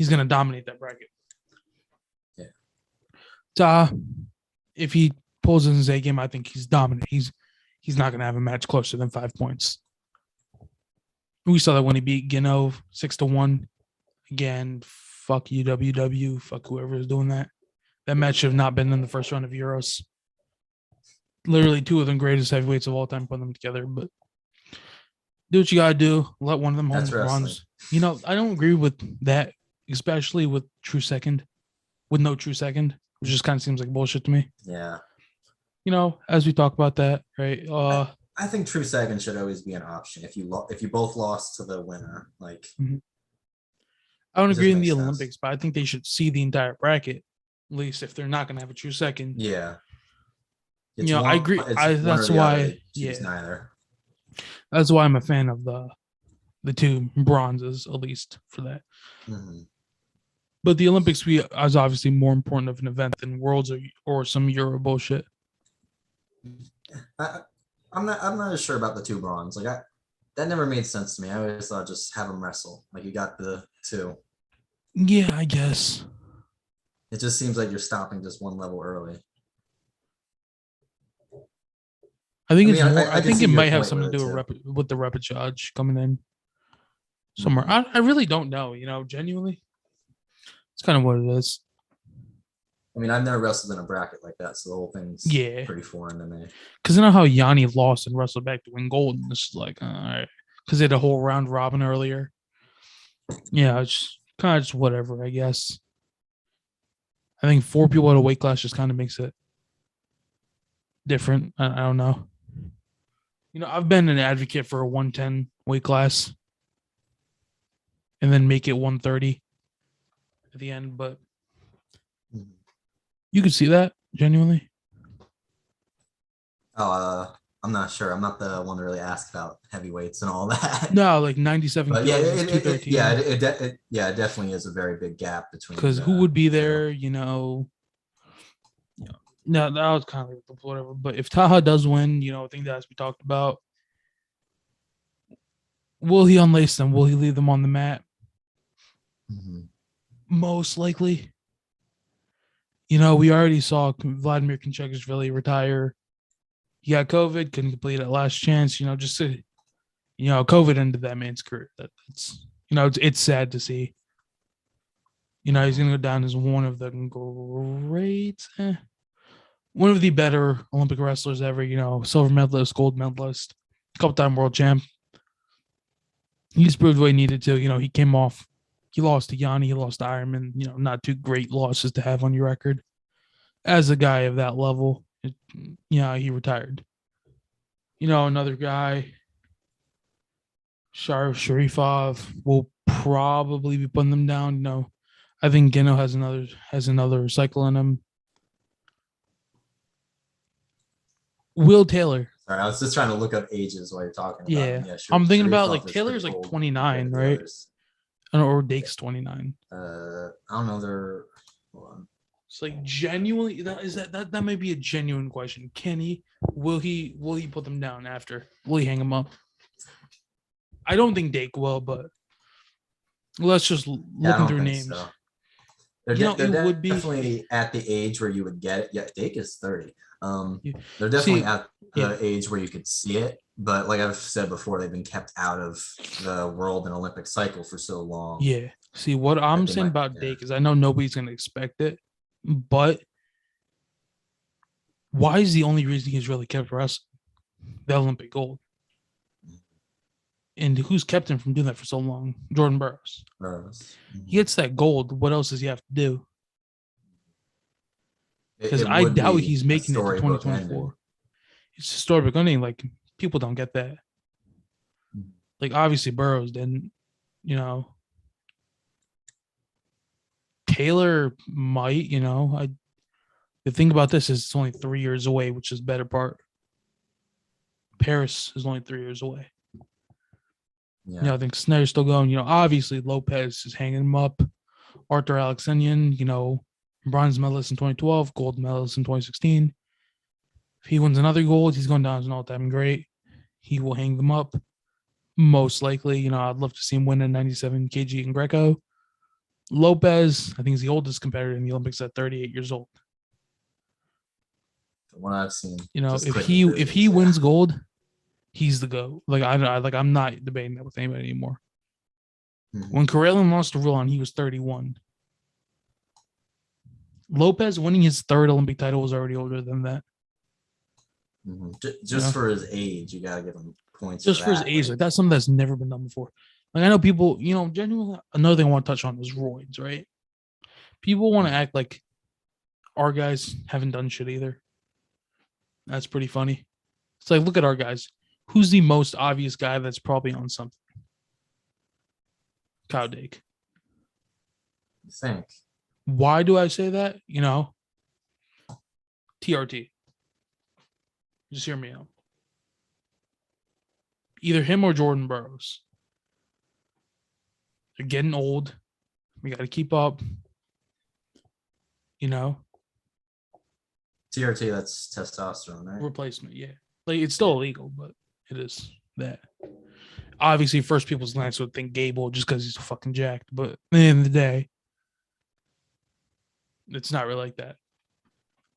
gonna dominate that bracket. Yeah. If he pulls in his A game, I think he's dominant. He's not gonna have a match closer than 5 points. We saw that when he beat Gino 6-1. Again, fuck UWW, fuck whoever is doing that. That match should have not been in the first round of Euros. Literally two of the greatest heavyweights of all time put them together, but do what you gotta do. Let one of them home runs. I don't agree with that, especially with True Second, with no True Second, which just kind of seems like bullshit to me. Yeah. As we talk about that, right? I think True Second should always be an option if you both lost to the winner. Like, I don't it agree just in the makes sense. Olympics, but I think they should see the entire bracket, at least if they're not going to have a True Second. Yeah. I agree. That's why. Yeah, neither. that's why I'm a fan of the two bronzes, at least for that. Mm-hmm. But the Olympics is obviously more important of an event than Worlds or some Euro bullshit. I'm not as sure about the two bronze. Like that never made sense to me. I always thought just have them wrestle. Like you got the two. Yeah, I guess. It just seems like you're stopping just one level early. I think it's more. I think it might have point something to with do with the repechage coming in somewhere. I really don't know. Genuinely, it's kind of what it is. I mean, I've never wrestled in a bracket like that, so the whole thing's pretty foreign to me. Because you know how Yanni lost and wrestled back to win gold, and this is like, all right, because they had a whole round robin earlier. Yeah, it's kind of just whatever, I guess. I think 4 people at a weight class just kind of makes it different. I don't know. I've been an advocate for a 110 weight class and then make it 130 at the end, but you could see that genuinely. I'm not sure. I'm not the one to really ask about heavyweights and all that. No, like 97 but kilos yeah, is 213. It definitely is a very big gap between. Because who would be there? No, that was kind of like whatever. But if Taha does win, I think that's we talked about. Will he unlace them? Will he leave them on the mat? Mm-hmm. Most likely. We already saw Vladimir Konchakishvili retire. He got COVID, couldn't complete it last chance. Just to, COVID ended that man's career. That's it's sad to see. He's gonna go down as one of the one of the better Olympic wrestlers ever. Silver medalist, gold medalist, couple-time world champ. He's proved what he needed to. He came off. He lost to Yanni. He lost to Ironman. Not two great losses to have on your record. As a guy of that level, he retired. Another guy, Sharifov, will probably be putting them down. I think Gino has another cycle in him. Will Taylor, Sorry, I was just trying to look up ages while you're talking about Yeah. them. Yeah, I'm thinking about Sharifov like is pretty Taylor's like old compared 29, to the right? others. Or Dake's 29. I don't know. Hold on. It's like genuinely that may be a genuine question. Can he? Will he put them down after? Will he hang them up? I don't think Dake will, but let's just Yeah, I looking don't through think names. so. They're, You know, they're it would be. definitely at the age where you would get it. Yeah, Dake is 30. They're definitely See, at yeah. the age where you could see it. But like I've said before, they've been kept out of the world and Olympic cycle for so long. Yeah. See, what I'm saying about Dake is I know nobody's going to expect it, but why is the only reason he's really kept wrestling the Olympic gold? And who's kept him from doing that for so long? Jordan Burroughs. He gets that gold. What else does he have to do? Because I doubt he's making it to 2024. It's a storybook ending. Like, people don't get that. Like, obviously, Burroughs didn't, you know. Taylor might, you know. The thing about this is it's only 3 years away, which is the better part. Paris is only 3 years away. Yeah. You know, I think Snyder's still going. You know, obviously Lopez is hanging him up. Arthur Alexanian, you know, bronze medalist in 2012, gold medalist in 2016. If he wins another gold, he's going down as an all-time great. He will hang them up. Most likely, you know, I'd love to see him win in 97 kg in Greco. Lopez, I think he's the oldest competitor in the Olympics at 38 years old. From what I've seen, you know, if he wins gold, he's the GOAT. Like I'm not debating that with anybody anymore. When Karelin lost to Rulon, he was 31. Lopez winning his third Olympic title was already older than that. Just for his age, you gotta give him points. Just for his age, like that's something that's never been done before. Like I know people, you know, genuinely. Another thing I want to touch on is roids, right? People want to act like our guys haven't done shit either. That's pretty funny. It's like, look at our guys. Who's the most obvious guy that's probably on something? Kyle Dake. You think? Why do I say that? You know, TRT. Just hear me out. Either him or Jordan Burroughs. They're getting old. We got to keep up. You know? TRT, that's testosterone, right? Replacement, yeah. Like, it's still illegal, but it is that. Obviously, first people's glance would think Gable just because he's fucking jacked, but at the end of the day, it's not really like that.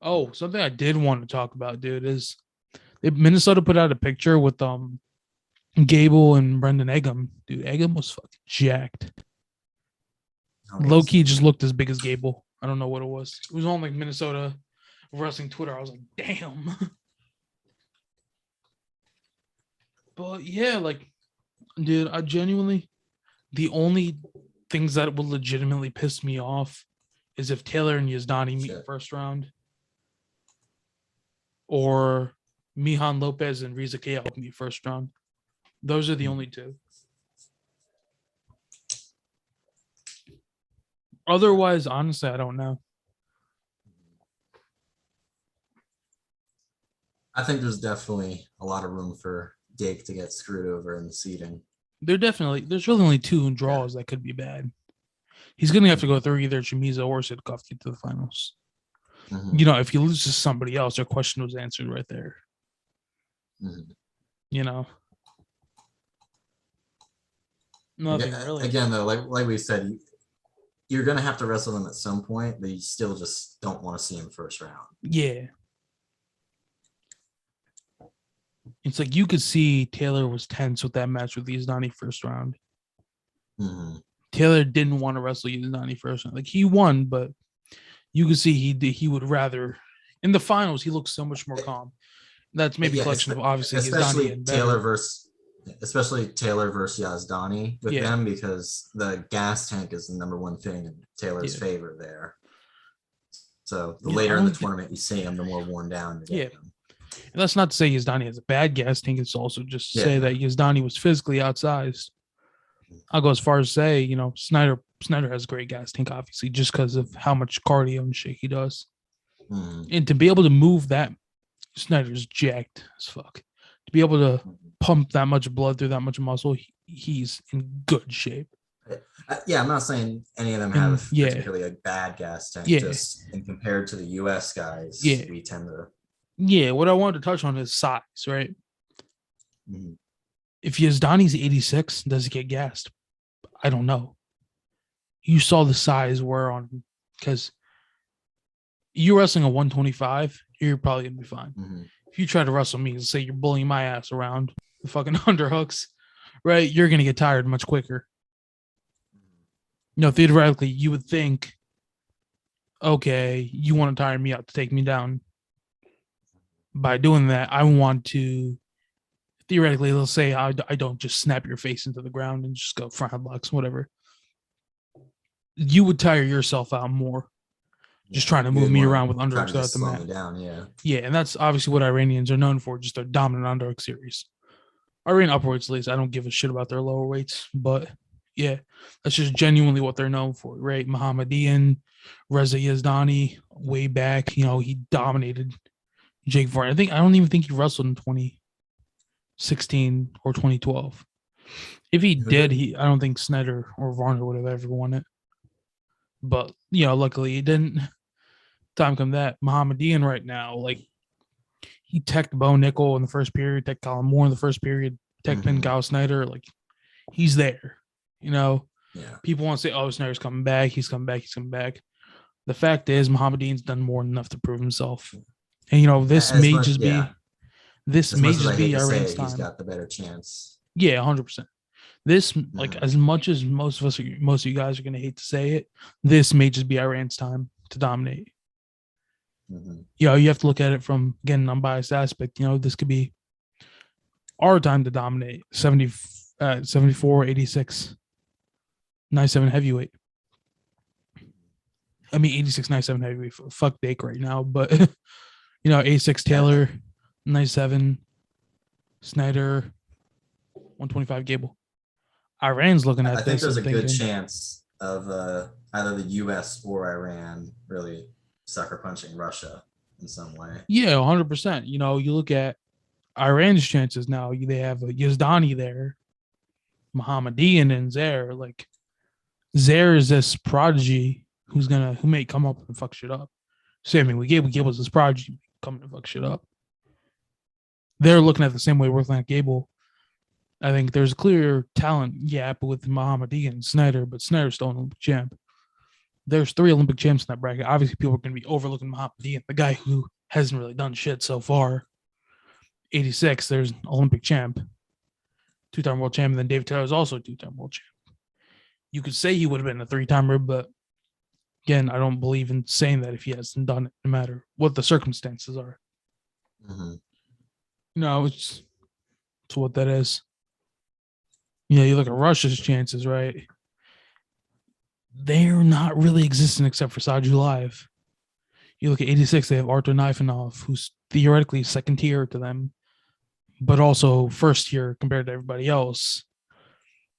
Oh, something I did want to talk about, dude, is Minnesota put out a picture with Gable and Brendan Eggum. Dude, Eggum was fucking jacked. Low key just looked as big as Gable. I don't know what it was. It was on like Minnesota wrestling Twitter. I was like, damn. But yeah, like, dude, I genuinely, the only things that would legitimately piss me off is if Taylor and Yazdani meet in the first round, or Mihan Lopez and Riza Kayal meet first round. Those are the only two. Otherwise, honestly, I don't know. I think there's definitely a lot of room for Dake to get screwed over in the seeding. There's really only two draws that could be bad. He's going to have to go through either Chamiza or Sidkovsky to the finals. You know, if he loses to somebody else, their question was answered right there. You know? Nothing really. Again, though, like we said, you're going to have to wrestle them at some point, but you still just don't want to see him first round. Yeah. It's like you could see Taylor was tense with that match with Yazdani first round. Taylor didn't want to wrestle Yazdani first round. Like, he won, but you could see he would rather. In the finals, he looks so much more calm. That's maybe a collection of obviously especially Yazdani and Taylor versus Yazdani with them, because the gas tank is the number one thing in Taylor's favor there. So the later in the tournament you see him, the more worn down you get him. And that's not to say Yazdani has a bad gas tank. It's also just to say that Yazdani was physically outsized. I'll go as far as say, you know, Snyder has a great gas tank, obviously, just because of how much cardio and shit he does. And to be able to move that, Snyder's jacked as fuck. to be able to pump that much blood through that much muscle, he's in good shape. Yeah, I'm not saying any of them have particularly a bad gas tank. Just and compared to the U.S. guys, we tend to. Yeah, what I wanted to touch on is size, right? Mm-hmm. If Yazdani's 86, does he get gassed? I don't know. You saw the size wear on him because you wrestling a 125, you're probably gonna be fine. Mm-hmm. If you try to wrestle me, say you're bullying my ass around the fucking underhooks, right? You're gonna get tired much quicker. Theoretically, you would think, okay, you want to tire me out to take me down. By doing that, I want to, theoretically, let's say I don't just snap your face into the ground and just go front blocks, whatever. You would tire yourself out more just trying to move me around with underhooks throughout the mat. Yeah, and that's obviously what Iranians are known for, just their dominant underhook series. Iranian upwards, at least, I don't give a shit about their lower weights, but yeah, that's just genuinely what they're known for, right? Mohammedan, Reza Yazdani, way back, he dominated Jake Varney. I don't even think he wrestled in 2016 or 2012. If he did, I don't think Snyder or Varner would have ever won it. But, luckily he didn't. Time come that. Mohammedan right now, like, he teched Bo Nickel in the first period, teched Colin Moore in the first period, teched Kyle Snyder. Like, he's there. People want to say, oh, Snyder's coming back. He's coming back. The fact is, Mohammedan's done more than enough to prove himself. And, this may just be Iran's time. He's got the better chance. Yeah, 100%. This, like, as much as most of you guys are going to hate to say it, this may just be Iran's time to dominate. Mm-hmm. You have to look at it from, again, an unbiased aspect. This could be our time to dominate. 74, 86, 97 heavyweight. I mean, 86, 97 heavyweight. Fuck Dake right now. But, 86 Taylor, 97 Snyder, 125 Gable. Iran's looking at this. I think there's a good chance of either the U.S. or Iran really sucker punching Russia in some way. Yeah, 100%. You look at Iran's chances now. They have Yazdani there, Mohammedan and Zaire. Like, Zaire is this prodigy who may come up and fuck shit up. Gable's this prodigy coming to fuck shit up. They're looking at the same way we're looking at Gable. I think there's a clear talent gap with Mohammedan and Snyder, but Snyder's still an Olympic champ. There's 3 Olympic champs in that bracket. Obviously, people are going to be overlooking Mohammedan, the guy who hasn't really done shit so far. 86, there's an Olympic champ, 2-time world champ, and then David Taylor is also a 2-time world champ. You could say he would have been a 3-timer, but again, I don't believe in saying that if he hasn't done it, no matter what the circumstances are. Mm-hmm. It's what that is. You look at Russia's chances, right? They're not really existing except for Sadulayev. You look at 86, they have Artur Nifanov, who's theoretically second tier to them, but also first tier compared to everybody else.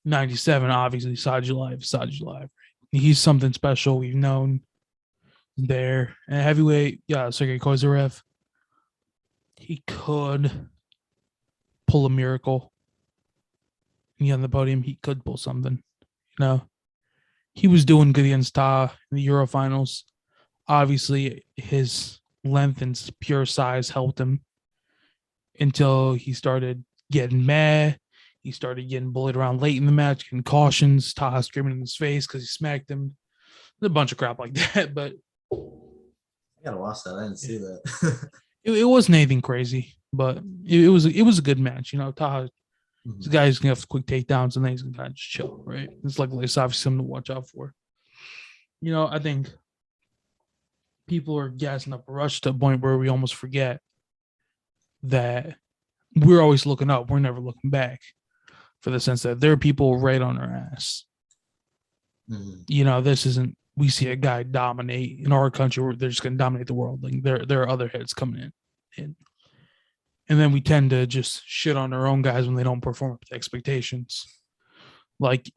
97, obviously, Sadulayev. He's something special. We've known there. And heavyweight, Sergey Kozyrev. He could pull a miracle. On the podium, he could pull something. He was doing good against Ta in the Euro finals. Obviously, his length and pure size helped him until he started getting mad. He started getting bullied around late in the match, getting cautions, Taha screaming in his face because he smacked him. There's a bunch of crap like that, but I gotta watch that. I didn't see that. it wasn't anything crazy, but it was a good match. Taha, this guy's gonna have quick takedowns and then he's gonna kind of just chill, right? It's like it's obviously something to watch out for. I think people are gassing up Rush to a point where we almost forget that we're always looking up. We're never looking back, for the sense that there are people right on our ass. Mm-hmm. This isn't, we see a guy dominate in our country where they're just going to dominate the world. Like there are other heads coming in. And then we tend to just shit on our own guys when they don't perform up to expectations. Like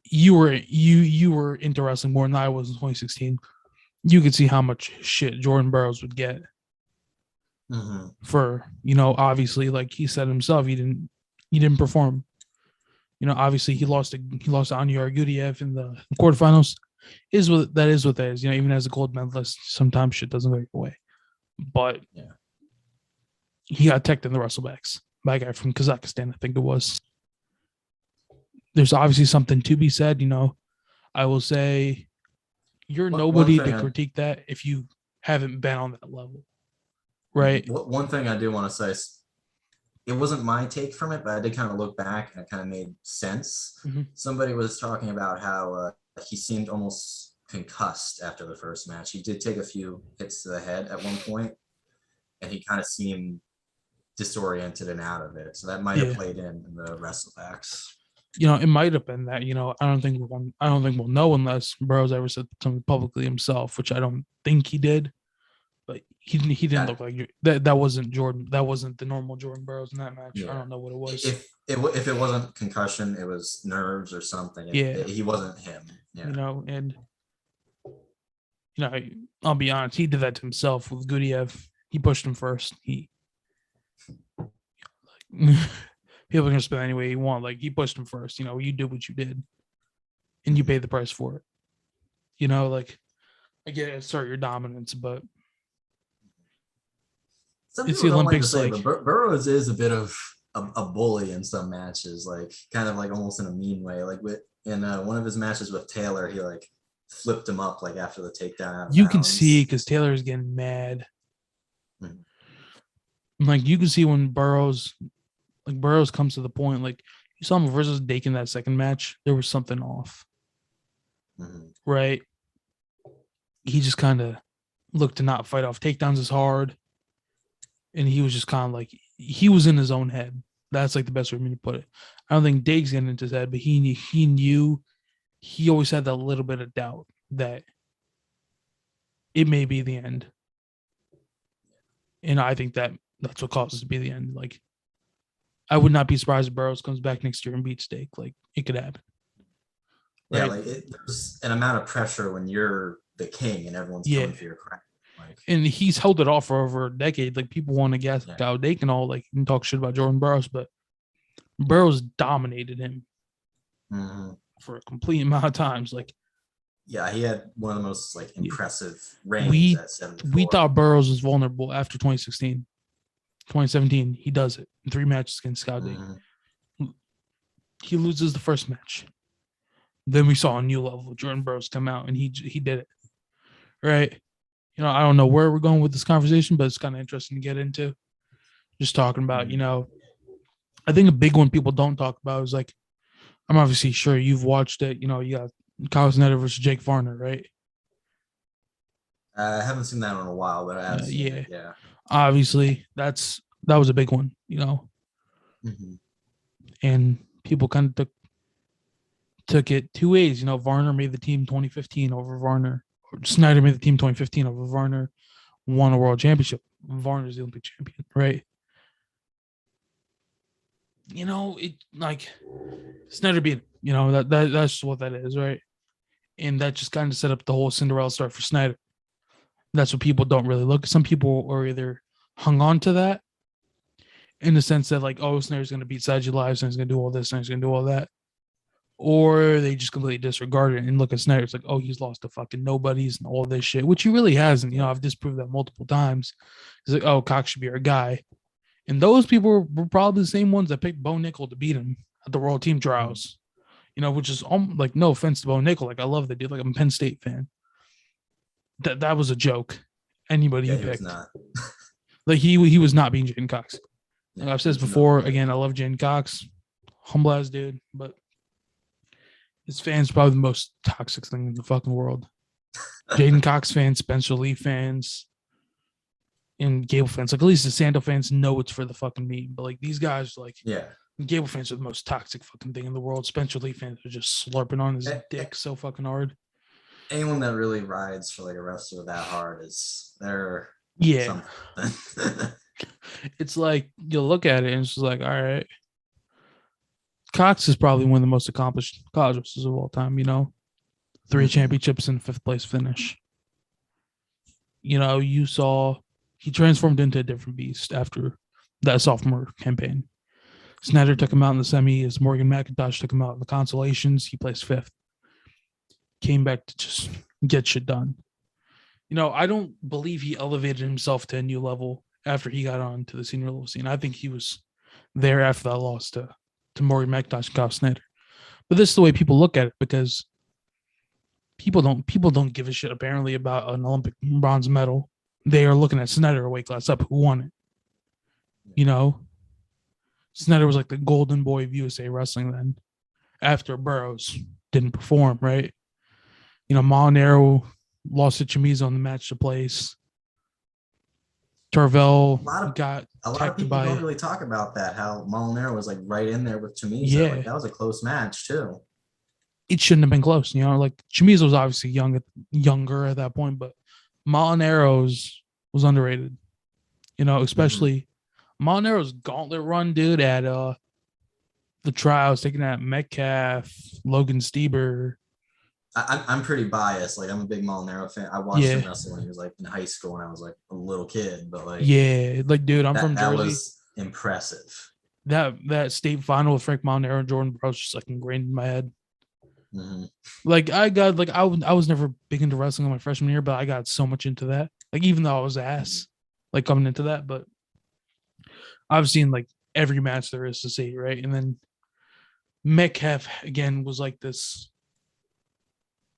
you were into wrestling more than I was in 2016. You could see how much shit Jordan Burroughs would get. for, obviously, like he said himself, he didn't perform. Obviously he lost to Anya Argudiev in the quarterfinals. That is what that is. Even as a gold medalist, sometimes shit doesn't go your way. But Yeah. he got teched in the wrestlebacks by a guy from Kazakhstan, I think it was. There's obviously something to be said. I will say you're nobody to critique that if you haven't been on that level, right? One thing I do want to say is it wasn't my take from it, but I did kind of look back and it kind of made sense. Somebody was talking about how he seemed almost concussed after the first match. He did take a few hits to the head at one point, and he kind of seemed disoriented and out of it. So that might have played in the wrestlebacks. It might have been that. I don't think we'll know unless Burroughs ever said something publicly himself, which I don't think he did. But he didn't look like that. Wasn't Jordan. That wasn't the normal Jordan Burroughs in that match. Yeah. I don't know what it was. If it wasn't concussion, it was nerves or something. He wasn't him. Yeah. And I'll be honest. He did that to himself with Gudiev. He pushed him first. People are gonna spend any way you want. Like he pushed him first. You did what you did, and you paid the price for it. Like I get assert your dominance, but it's the Olympics. But Burroughs is a bit of a bully in some matches, like kind of like almost in a mean way. Like in one of his matches with Taylor, he like flipped him up like after the takedown. You can see because Taylor is getting mad. Like you can see when Burroughs comes to the point, like you saw him versus Dakin that second match, there was something off. Right? He just kind of looked to not fight off takedowns as hard. And he was just kind of like, he was in his own head. That's like the best way for me to put it. I don't think Dake's getting into his head, but he knew, he always had that little bit of doubt that it may be the end. And I think that's what causes it to be the end. Like, I would not be surprised if Burroughs comes back next year and beats Dake. Like, it could happen. Right? Yeah, like there's an amount of pressure when you're the king and everyone's coming for your crown. And he's held it off for over a decade. Like people want to gas Kyle Dake and all, like and talk shit about Jordan Burroughs, but Burroughs dominated him for a complete amount of times. Like, yeah, he had one of the most like impressive reigns at 74. We thought Burroughs was vulnerable after 2016, 2017. He does it in 3 matches against Kyle Dake. He loses the first match. Then we saw a new level of Jordan Burroughs come out, and he did it. Right. I don't know where we're going with this conversation, but it's kind of interesting to get into. Just talking about, I think a big one people don't talk about is like, I'm obviously sure you've watched it. You got Kyle Snyder versus Jake Varner, right? I haven't seen that in a while, but I have seen it. Yeah. Obviously, that was a big one, And people kind of took it 2 ways. Varner made the team 2015 over Varner. Snyder made the team 2015 over Varner, won a world championship. Varner's the Olympic champion, right? It like Snyder beat him. That's what that is, right? And that just kind of set up the whole Cinderella story for Snyder. That's what people don't really look at. Some people are either hung on to that in the sense that like, oh, Snyder's going to beat Saji Live, Snyder's going to do all this, Snyder's going to do all that. Or they just completely disregard it and look at Snyder. It's like, oh, he's lost to fucking nobodies and all this shit, which he really hasn't. I've disproved that multiple times. It's like, oh, Cox should be our guy. And those people were probably the same ones that picked Bo Nickel to beat him at the World Team Trials, which is like, no offense to Bo Nickel. Like, I love the dude. Like, I'm a Penn State fan. That was a joke. Anybody he picked. Like, he was not being Jaden Cox. Like I've said this before. Again, I love Jaden Cox. Humble ass dude, but his fans probably the most toxic thing in the fucking world. Jaden Cox fans, Spencer Lee fans, and Gable fans. Like at least the Sando fans know it's for the fucking meme. But like these guys, like Gable fans are the most toxic fucking thing in the world. Spencer Lee fans are just slurping on his dick so fucking hard. Anyone that really rides for like a wrestler that hard they're something. It's like you look at it and it's just like, all right. Cox is probably one of the most accomplished college wrestlers of all time, 3 championships and 5th place finish. You saw he transformed into a different beast after that sophomore campaign. Snyder took him out in the semis. Morgan McIntosh took him out in the consolations. He placed fifth. Came back to just get shit done. I don't believe he elevated himself to a new level after he got on to the senior level scene. I think he was there after that loss to Morgan McIntosh and Kyle Snyder. But this is the way people look at it, because people don't give a shit apparently about an Olympic bronze medal. They are looking at Snyder a weight class up, who won it. Snyder was like the golden boy of USA wrestling then, after Burroughs didn't perform, right? Molinaro lost to Chamizo on the match to place. Tarvell got a lot of people don't really talk about that, how Molinaro was like right in there with Chamizo. Yeah. Like, that was a close match too. It shouldn't have been close. Like Chamizo was obviously younger at that point, but Molinaro's was underrated. Especially Molinaro's gauntlet run, dude, at the trials, taking out Metcalf, Logan Stieber. I'm pretty biased. Like, I'm a big Molinaro fan. I watched him wrestle when he was like in high school when I was like a little kid, but like, dude, I'm from Jersey. That was impressive. That state final with Frank Molinaro and Jordan Burroughs just like ingrained in my head. Mm-hmm. Like, I was never big into wrestling in my freshman year, but I got so much into that. Like, even though I was ass, like coming into that, but I've seen like every match there is to see, right? And then Metcalf again was like this.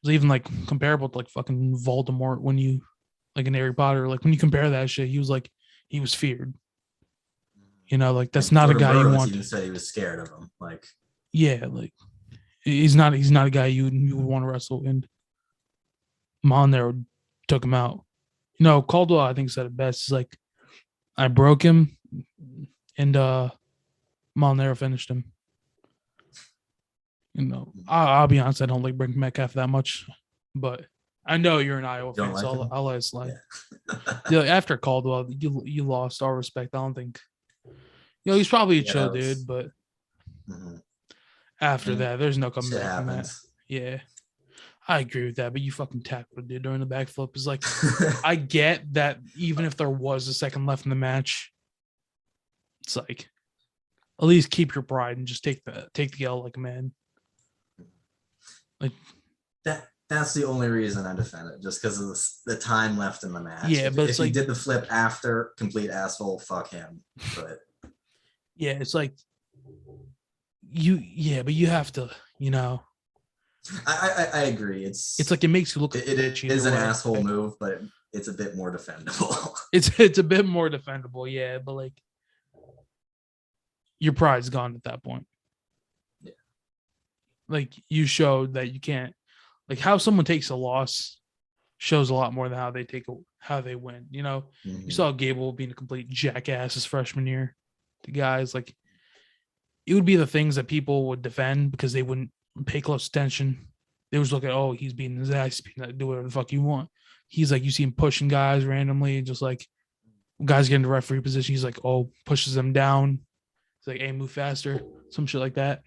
Was even like comparable to like fucking Voldemort when you like in Harry Potter. Like when you compare that shit, he was feared. Like that's not a guy you want. Even said he was scared of him. Like, yeah, like he's not a guy you would want to wrestle. And Molinaro took him out. Caldwell I think said it best. It's like, I broke him, and Molinaro finished him. I'll be honest, I don't like Brink Metcalf that much, but I know you're an Iowa fan, so I'll let it slide. Yeah. After Caldwell, you lost all respect. I don't think, he's probably a chill dude, but after that, there's no coming back from that. Yeah, I agree with that, but you fucking tackled dude during the backflip. It's like, I get that even if there was a second left in the match, it's like, at least keep your pride and just take the L like a man. Like that's the only reason I defend it, just because of the time left in the match. Yeah, but if he did the flip after, complete asshole, fuck him. But yeah, it's like but you have to, I agree. It's like it makes you look. It is an asshole move, but it's a bit more defendable. It's a bit more defendable, yeah, but like your pride's gone at that point. Yeah. Like, you showed that you can't, like, how someone takes a loss shows a lot more than how they win. You saw Gable being a complete jackass his freshman year to guys. Like, it would be the things that people would defend because they wouldn't pay close attention. They was look at, oh, he's beating his ass, do whatever the fuck you want. He's like, you see him pushing guys randomly, just like guys get into referee position. He's like, oh, pushes them down. It's like, hey, move faster, some shit like that.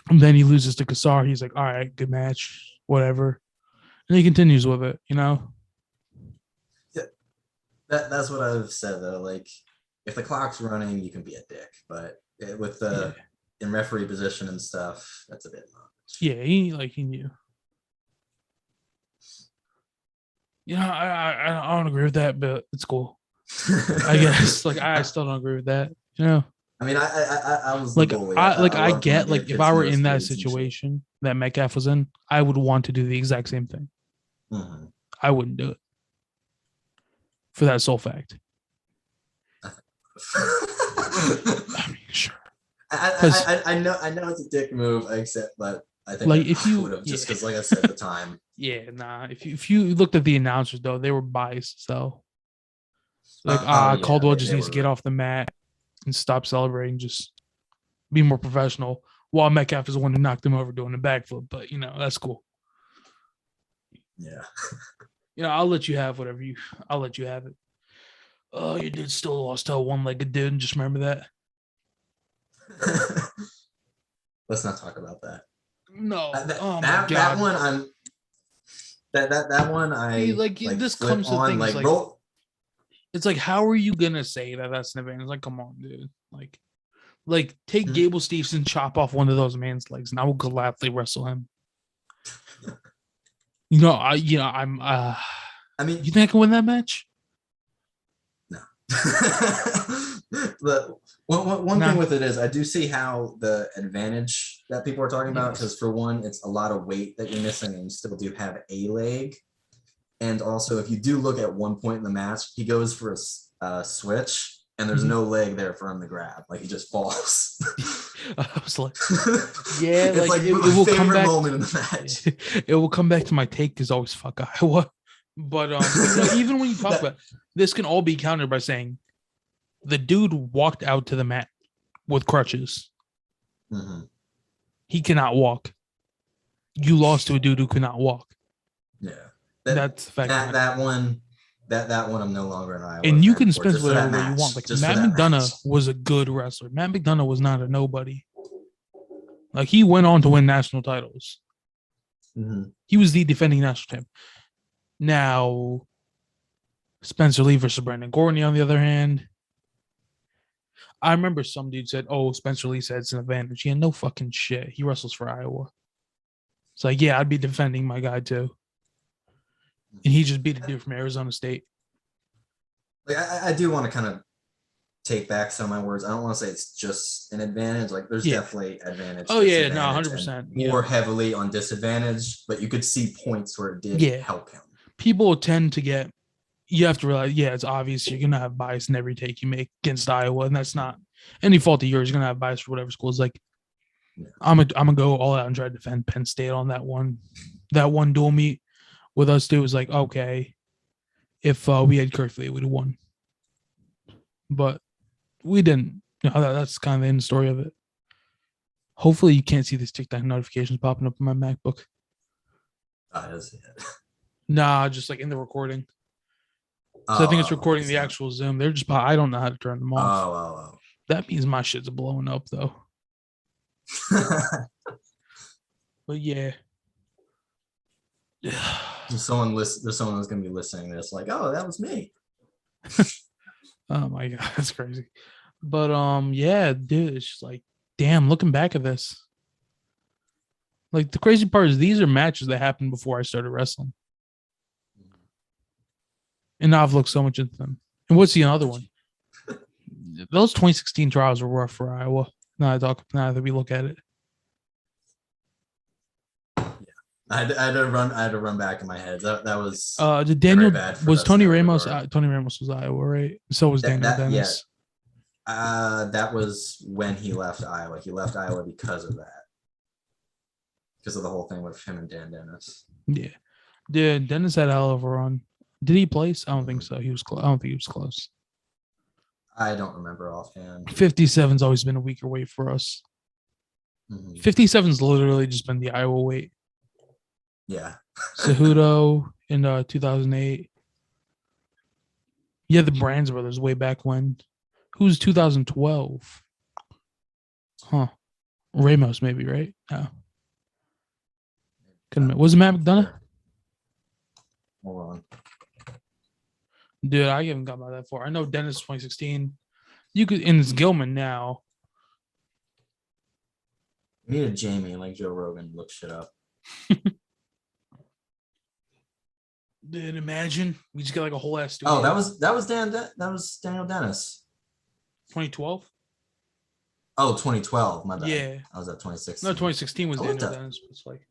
And then he loses to Kassar. He's like, all right, good match, whatever. And he continues with it, Yeah, that's what I've said though. Like, if the clock's running, you can be a dick, but with in referee position and stuff, that's a bit much. Yeah, he knew. I don't agree with that, but it's cool. I guess I still don't agree with that. I mean, I was like, I get, like, if I were in that situation that Metcalf was in, I would want to do the exact same thing. Mm-hmm. I wouldn't do it for that sole fact. I mean, sure. I know it's a dick move, but I think like if you would have, just because, like I said, the time. Yeah, nah. If you looked at the announcers though, they were biased. So Caldwell just needs to get off the mat and stop celebrating. Just be more professional. While Metcalf is the one who knocked him over doing a backflip, but that's cool. Yeah. I'll let you have whatever I'll let you have it. Oh, your dude still lost to a one-legged dude. Just remember that. Let's not talk about that. No. Oh my God. That one this comes to things like It's like, how are you gonna say that that's an advantage? Like, come on, dude. Like take Mhm. Gable Steveson, chop off one of those man's legs, and I will gladly wrestle him. I'm. I mean, You think I can win that match? no. The one thing Nah. with it is I do see how the advantage that people are talking about, Yes. because for one, it's a lot of weight that you're missing and you still do have a leg. And also, if you do look at one point in the match, he goes for a switch and there's no leg there for him to grab. Like he just falls. I was like, yeah, It's like it my will come favorite back. moment in the match. It will come back to my take is always fuck Iowa. But even when you talk about this, can all be countered by saying the dude walked out to the mat with crutches. Mm-hmm. He cannot walk. You lost to a dude who could not walk. Yeah, That's the fact. That one I'm no longer an Iowa. And you fan can for, spin just for whatever that way you match. want. Like Just Matt for that McDonough match. was a good wrestler. Matt McDonough was not a nobody. Like he went on to win national titles. Mm-hmm. He was the defending national champ. Now, Spencer Lee versus Brandon Gorney, on the other hand, I remember some dude said, "Oh, Spencer Lee said it's an advantage." Yeah, no fucking shit. He wrestles for Iowa. It's like, yeah, I'd be defending my guy too, and he just beat a dude from Arizona State. Like I do want to kind of take back some of my words. I don't want to say it's just an advantage. Like there's definitely advantage. Oh yeah, no, 100%. More heavily on disadvantage, but you could see points where it did help him. People tend to get. You have to realize, it's obvious you're gonna have bias in every take you make against Iowa, and that's not any fault of yours. You're gonna have bias for whatever school is like. Yeah. I'm gonna go all out and try to defend Penn State on that one. That one dual meet with us too was like, okay, if we had Kerfley, we'd have won, but we didn't. That's kind of the end story of it. Hopefully, you can't see these TikTok notifications popping up on my MacBook. I see it. Nah, just like in the recording. So I think it's recording the actual Zoom. They're just, I don't know how to turn them off. That means my shit's blowing up though. But yeah. There's someone who's gonna be listening to this like, oh, that was me. Oh my god, that's crazy. But yeah, dude, it's just like, damn, looking back at this. Like the crazy part is these are matches that happened before I started wrestling. And now I've looked so much into them. And what's the other one? Those 2016 trials were rough for Iowa. Now that we look at it. Yeah. I had to run back in my head. That was Daniel was Tony Ramos. Tony Ramos was Iowa, right? So was Daniel Dennis. Yeah. That was when he left Iowa. He left Iowa because of that. Because of the whole thing with him and Dan Dennis. Yeah. Dude, Dennis had a hell of a run. Did he place? I don't think so. He was close. I don't think he was close. I don't remember offhand. 57's always been a weaker weight for us. 57's literally just been the Iowa weight. Yeah. Cejudo in 2008. Yeah, the Brands brothers way back when. Who's 2012? Huh. Ramos maybe, right? No. Was it Matt McDonough? Hold on. Dude, I haven't got by that far. I know Dennis 2016. You could, and it's Gilman now. We need a Jamie like Joe Rogan look shit up. Dude, imagine we just got like a whole ass studio. Oh, that was Daniel Dennis. 2012. Oh, 2012. My bad. Yeah, I was at 2016. No, 2016 was Daniel Dennis. It's like,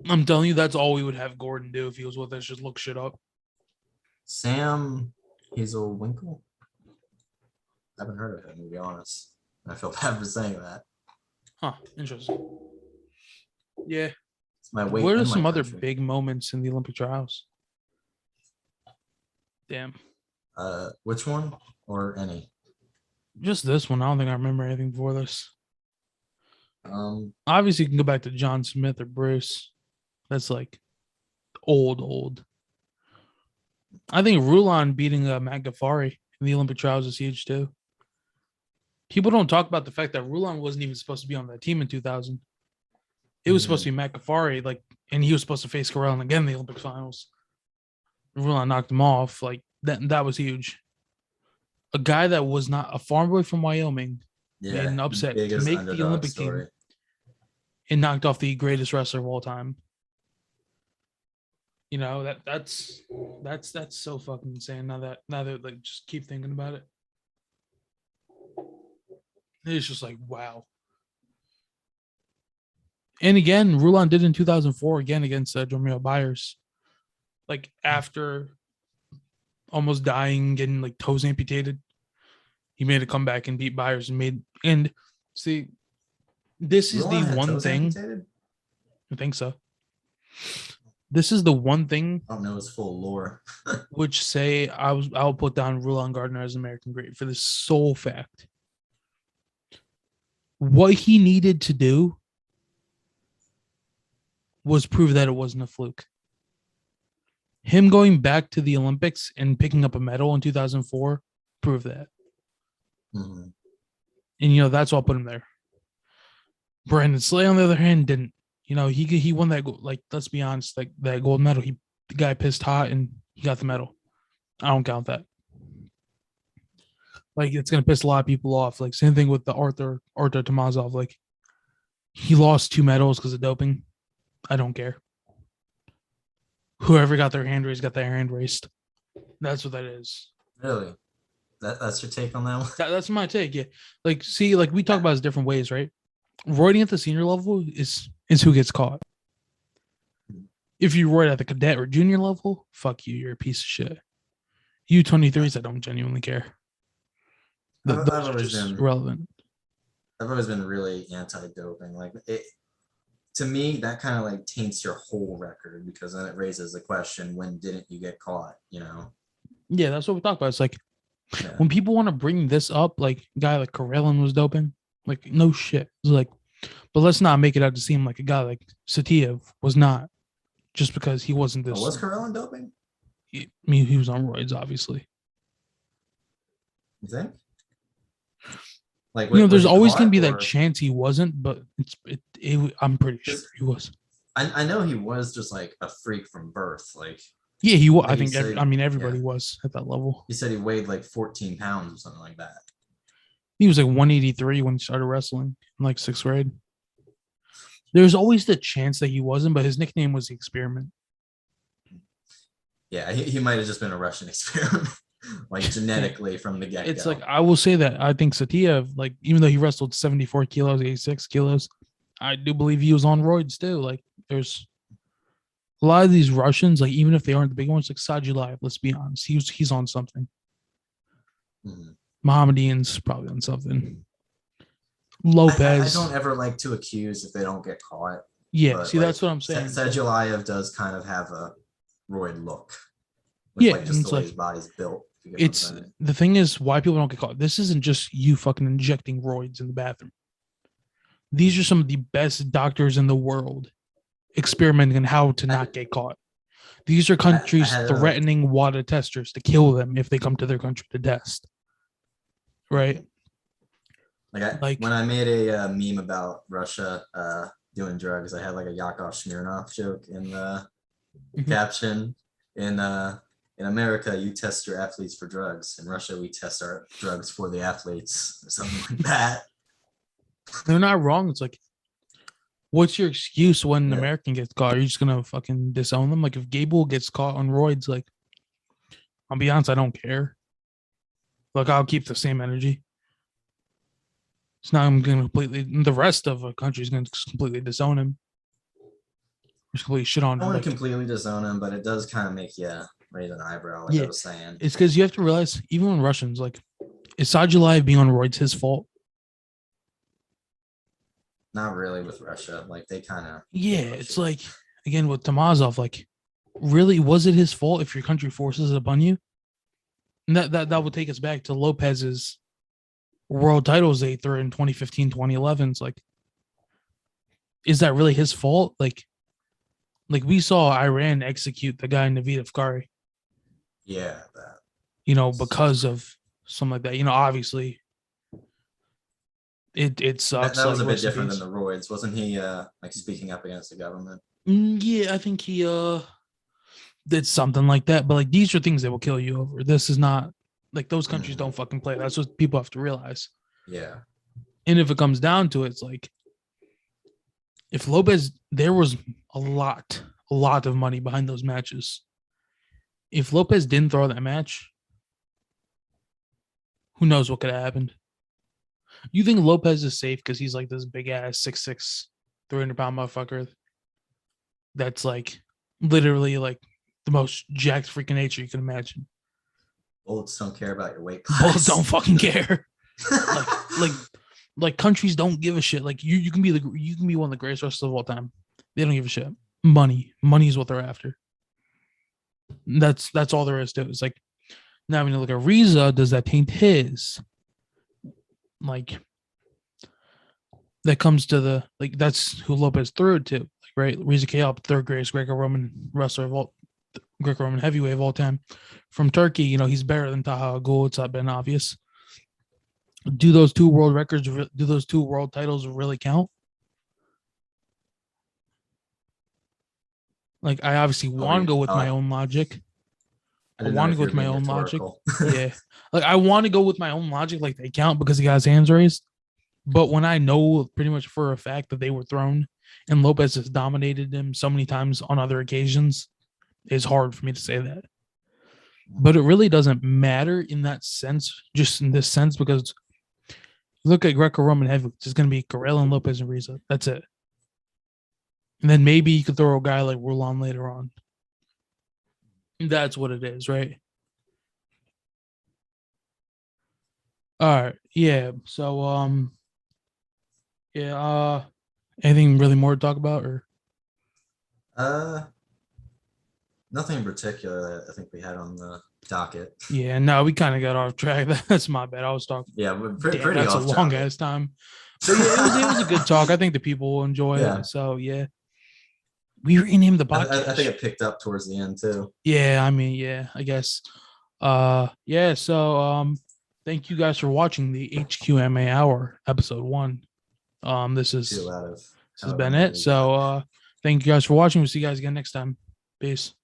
I'm telling you, that's all we would have Gordon do if he was with us. Just look shit up. Sam Hazelwinkle? I haven't heard of him, to be honest. I feel bad for saying that. Huh, interesting. Yeah. What are some other big moments in the Olympic trials? Damn. Which one or any? Just this one. I don't think I remember anything before this. Obviously, you can go back to John Smith or Bruce. That's like old. I think Rulon beating Matt Ghaffari in the Olympic trials is huge too. People don't talk about the fact that Rulon wasn't even supposed to be on that team in 2000. It was supposed to be Matt Ghaffari, and he was supposed to face Carell again in the Olympic finals. Rulon knocked him off. Like that was huge. A guy that was not a farm boy from Wyoming made Yeah, an the upset to biggest make the underdog Olympic team story. and knocked off the greatest wrestler of all time. You know, that's so fucking insane. Now that like just keep thinking about it. It's just like wow. And again, Rulon did in 2004 again against Jomio Byers. Like after almost dying, getting like toes amputated, he made a comeback and beat Byers and see, this is the Rulon had one toes thing. amputated? I think so. This is the one thing I don't know his full lore. which say I'll put down Rulon Gardner as American great for the sole fact. What he needed to do was prove that it wasn't a fluke. Him going back to the Olympics and picking up a medal in 2004 proved that. Mm-hmm. And, you know, that's all put him there. Brandon Slay, on the other hand, didn't. You know, he won that, like, let's be honest, like that gold medal. The guy pissed hot and he got the medal. I don't count that. Like, it's going to piss a lot of people off. Like, same thing with the Arthur Tomazov. Like, he lost 2 medals because of doping. I don't care. Whoever got their hand raised got their hand raised. That's what that is. Really? That's your take on that one? That's my take. Yeah. Like, see, like we talk about it different ways, right? Roiding at the senior level is who gets caught. If you roid at the cadet or junior level, fuck you. You're a piece of shit. U23s, I don't genuinely care. Those are just irrelevant. I've always been really anti-doping. Like it, to me, that kind of like taints your whole record because then it raises the question: when didn't you get caught? You know? Yeah, that's what we talk about. It's like when people want to bring this up, like a guy like Karelin was doping, like no shit. It's like, but let's not make it out to seem like a guy like Satiev was not, just because he wasn't this. Oh, was Karelin doping? I mean, he was on roids, obviously. You think? Like, you know, there's always going to be that chance he wasn't, but I'm pretty sure he was. I know he was just like a freak from birth. Like, yeah, he was. I think. Everybody was at that level. He said he weighed like 14 pounds or something like that. He was like 183 when he started wrestling in like 6th grade. There's always the chance that he wasn't, but his nickname was the Experiment. Yeah, he might have just been a Russian experiment, like genetically from the get-go. It's like, I will say that I think Satiev, like, even though he wrestled 74 kilos, 86 kilos, I do believe he was on roids too. Like, there's a lot of these Russians, like, even if they aren't the big ones, like Sadulayev, let's be honest, he's on something. Mm-hmm. Mohammedian's probably on something. Lopez. I don't ever like to accuse if they don't get caught. Yeah, see, like, that's what I'm saying. Sadulayev does kind of have a roid look. Yeah, like just the way his body's built. It's the thing is why people don't get caught. This isn't just you fucking injecting roids in the bathroom. These are some of the best doctors in the world experimenting on how to not get caught. These are countries threatening water testers to kill them if they come to their country to test. Right? Like when I made a meme about Russia doing drugs, I had like a Yakov Smirnoff joke in the caption. In America, you test your athletes for drugs. In Russia, we test our drugs for the athletes, or something like that. They're not wrong. It's like, what's your excuse when an American gets caught? Are you just gonna fucking disown them? Like, if Gable gets caught on roids, like, I'll be honest, I don't care. Like, I'll keep the same energy. It's not I'm gonna completely. The rest of the country is gonna completely disown him. Just completely shit on him. I don't want to completely disown him, but it does kind of make you raise an eyebrow, like I was saying. It's because you have to realize, even when Russians, like, is Sadulayev being on roids his fault? Not really with Russia. Like, they kind of... Yeah, it's like, again, with Tomazov, like, really, was it his fault if your country forces it upon you? And that would take us back to Lopez's world titles they threw in 2015, 2011. It's like, is that really his fault? Like we saw Iran execute the guy Navid Afkari. Yeah, that. You know, because of something like that. You know, obviously, it sucks. That was a bit different than the roids, wasn't he? Like speaking up against the government. Yeah, I think he It's something like that. But like these are things that will kill you over. This is not like those countries don't fucking play. That's what people have to realize. Yeah. And if it comes down to it, it's like if Lopez, there was a lot of money behind those matches. If Lopez didn't throw that match, who knows what could have happened? You think Lopez is safe because he's like this big ass 6'6", 300-pound motherfucker that's like literally like the most jacked freaking nature you can imagine. Bullets don't care about your weight class. Bullets don't fucking care. like countries don't give a shit. Like you can be one of the greatest wrestlers of all time. They don't give a shit. Money is what they're after. That's all there is to it. It's like now when you look at Riza, does that taint his? Like that comes to the like that's who Lopez threw it to, like, right? Riza Kayab, third greatest Greco-Roman wrestler of all, Greco-Roman heavyweight of all time, from Turkey. You know he's better than Taha Ghul. It's not been obvious. Do those two world records? Do those two world titles really count? Like I obviously want to go with my own logic. I want to go with my own logic. Yeah. Like I want to go with my own logic, like they count because he got his hands raised. But when I know pretty much for a fact that they were thrown and Lopez has dominated them so many times on other occasions, it's hard for me to say that. But it really doesn't matter in that sense, just in this sense, because look at Greco-Roman heavyweight, it's going to be Guerrero and Lopez and Riza. That's it. And then maybe you could throw a guy like Rulon later on. That's what it is, right? All right. Yeah. So, yeah. Anything really more to talk about, or? Nothing in particular that I think we had on the docket. Yeah. No, we kind of got off track. That's my bad. I was talking. Yeah, pretty that's off a long ass time. But yeah, it was a good talk. I think the people will enjoy it. So yeah. We renamed the podcast. I think it picked up towards the end too. Yeah, I mean, yeah, I guess. Yeah, so thank you guys for watching the HQMA Hour episode 1. This has been it. So thank you guys for watching. We'll see you guys again next time. Peace.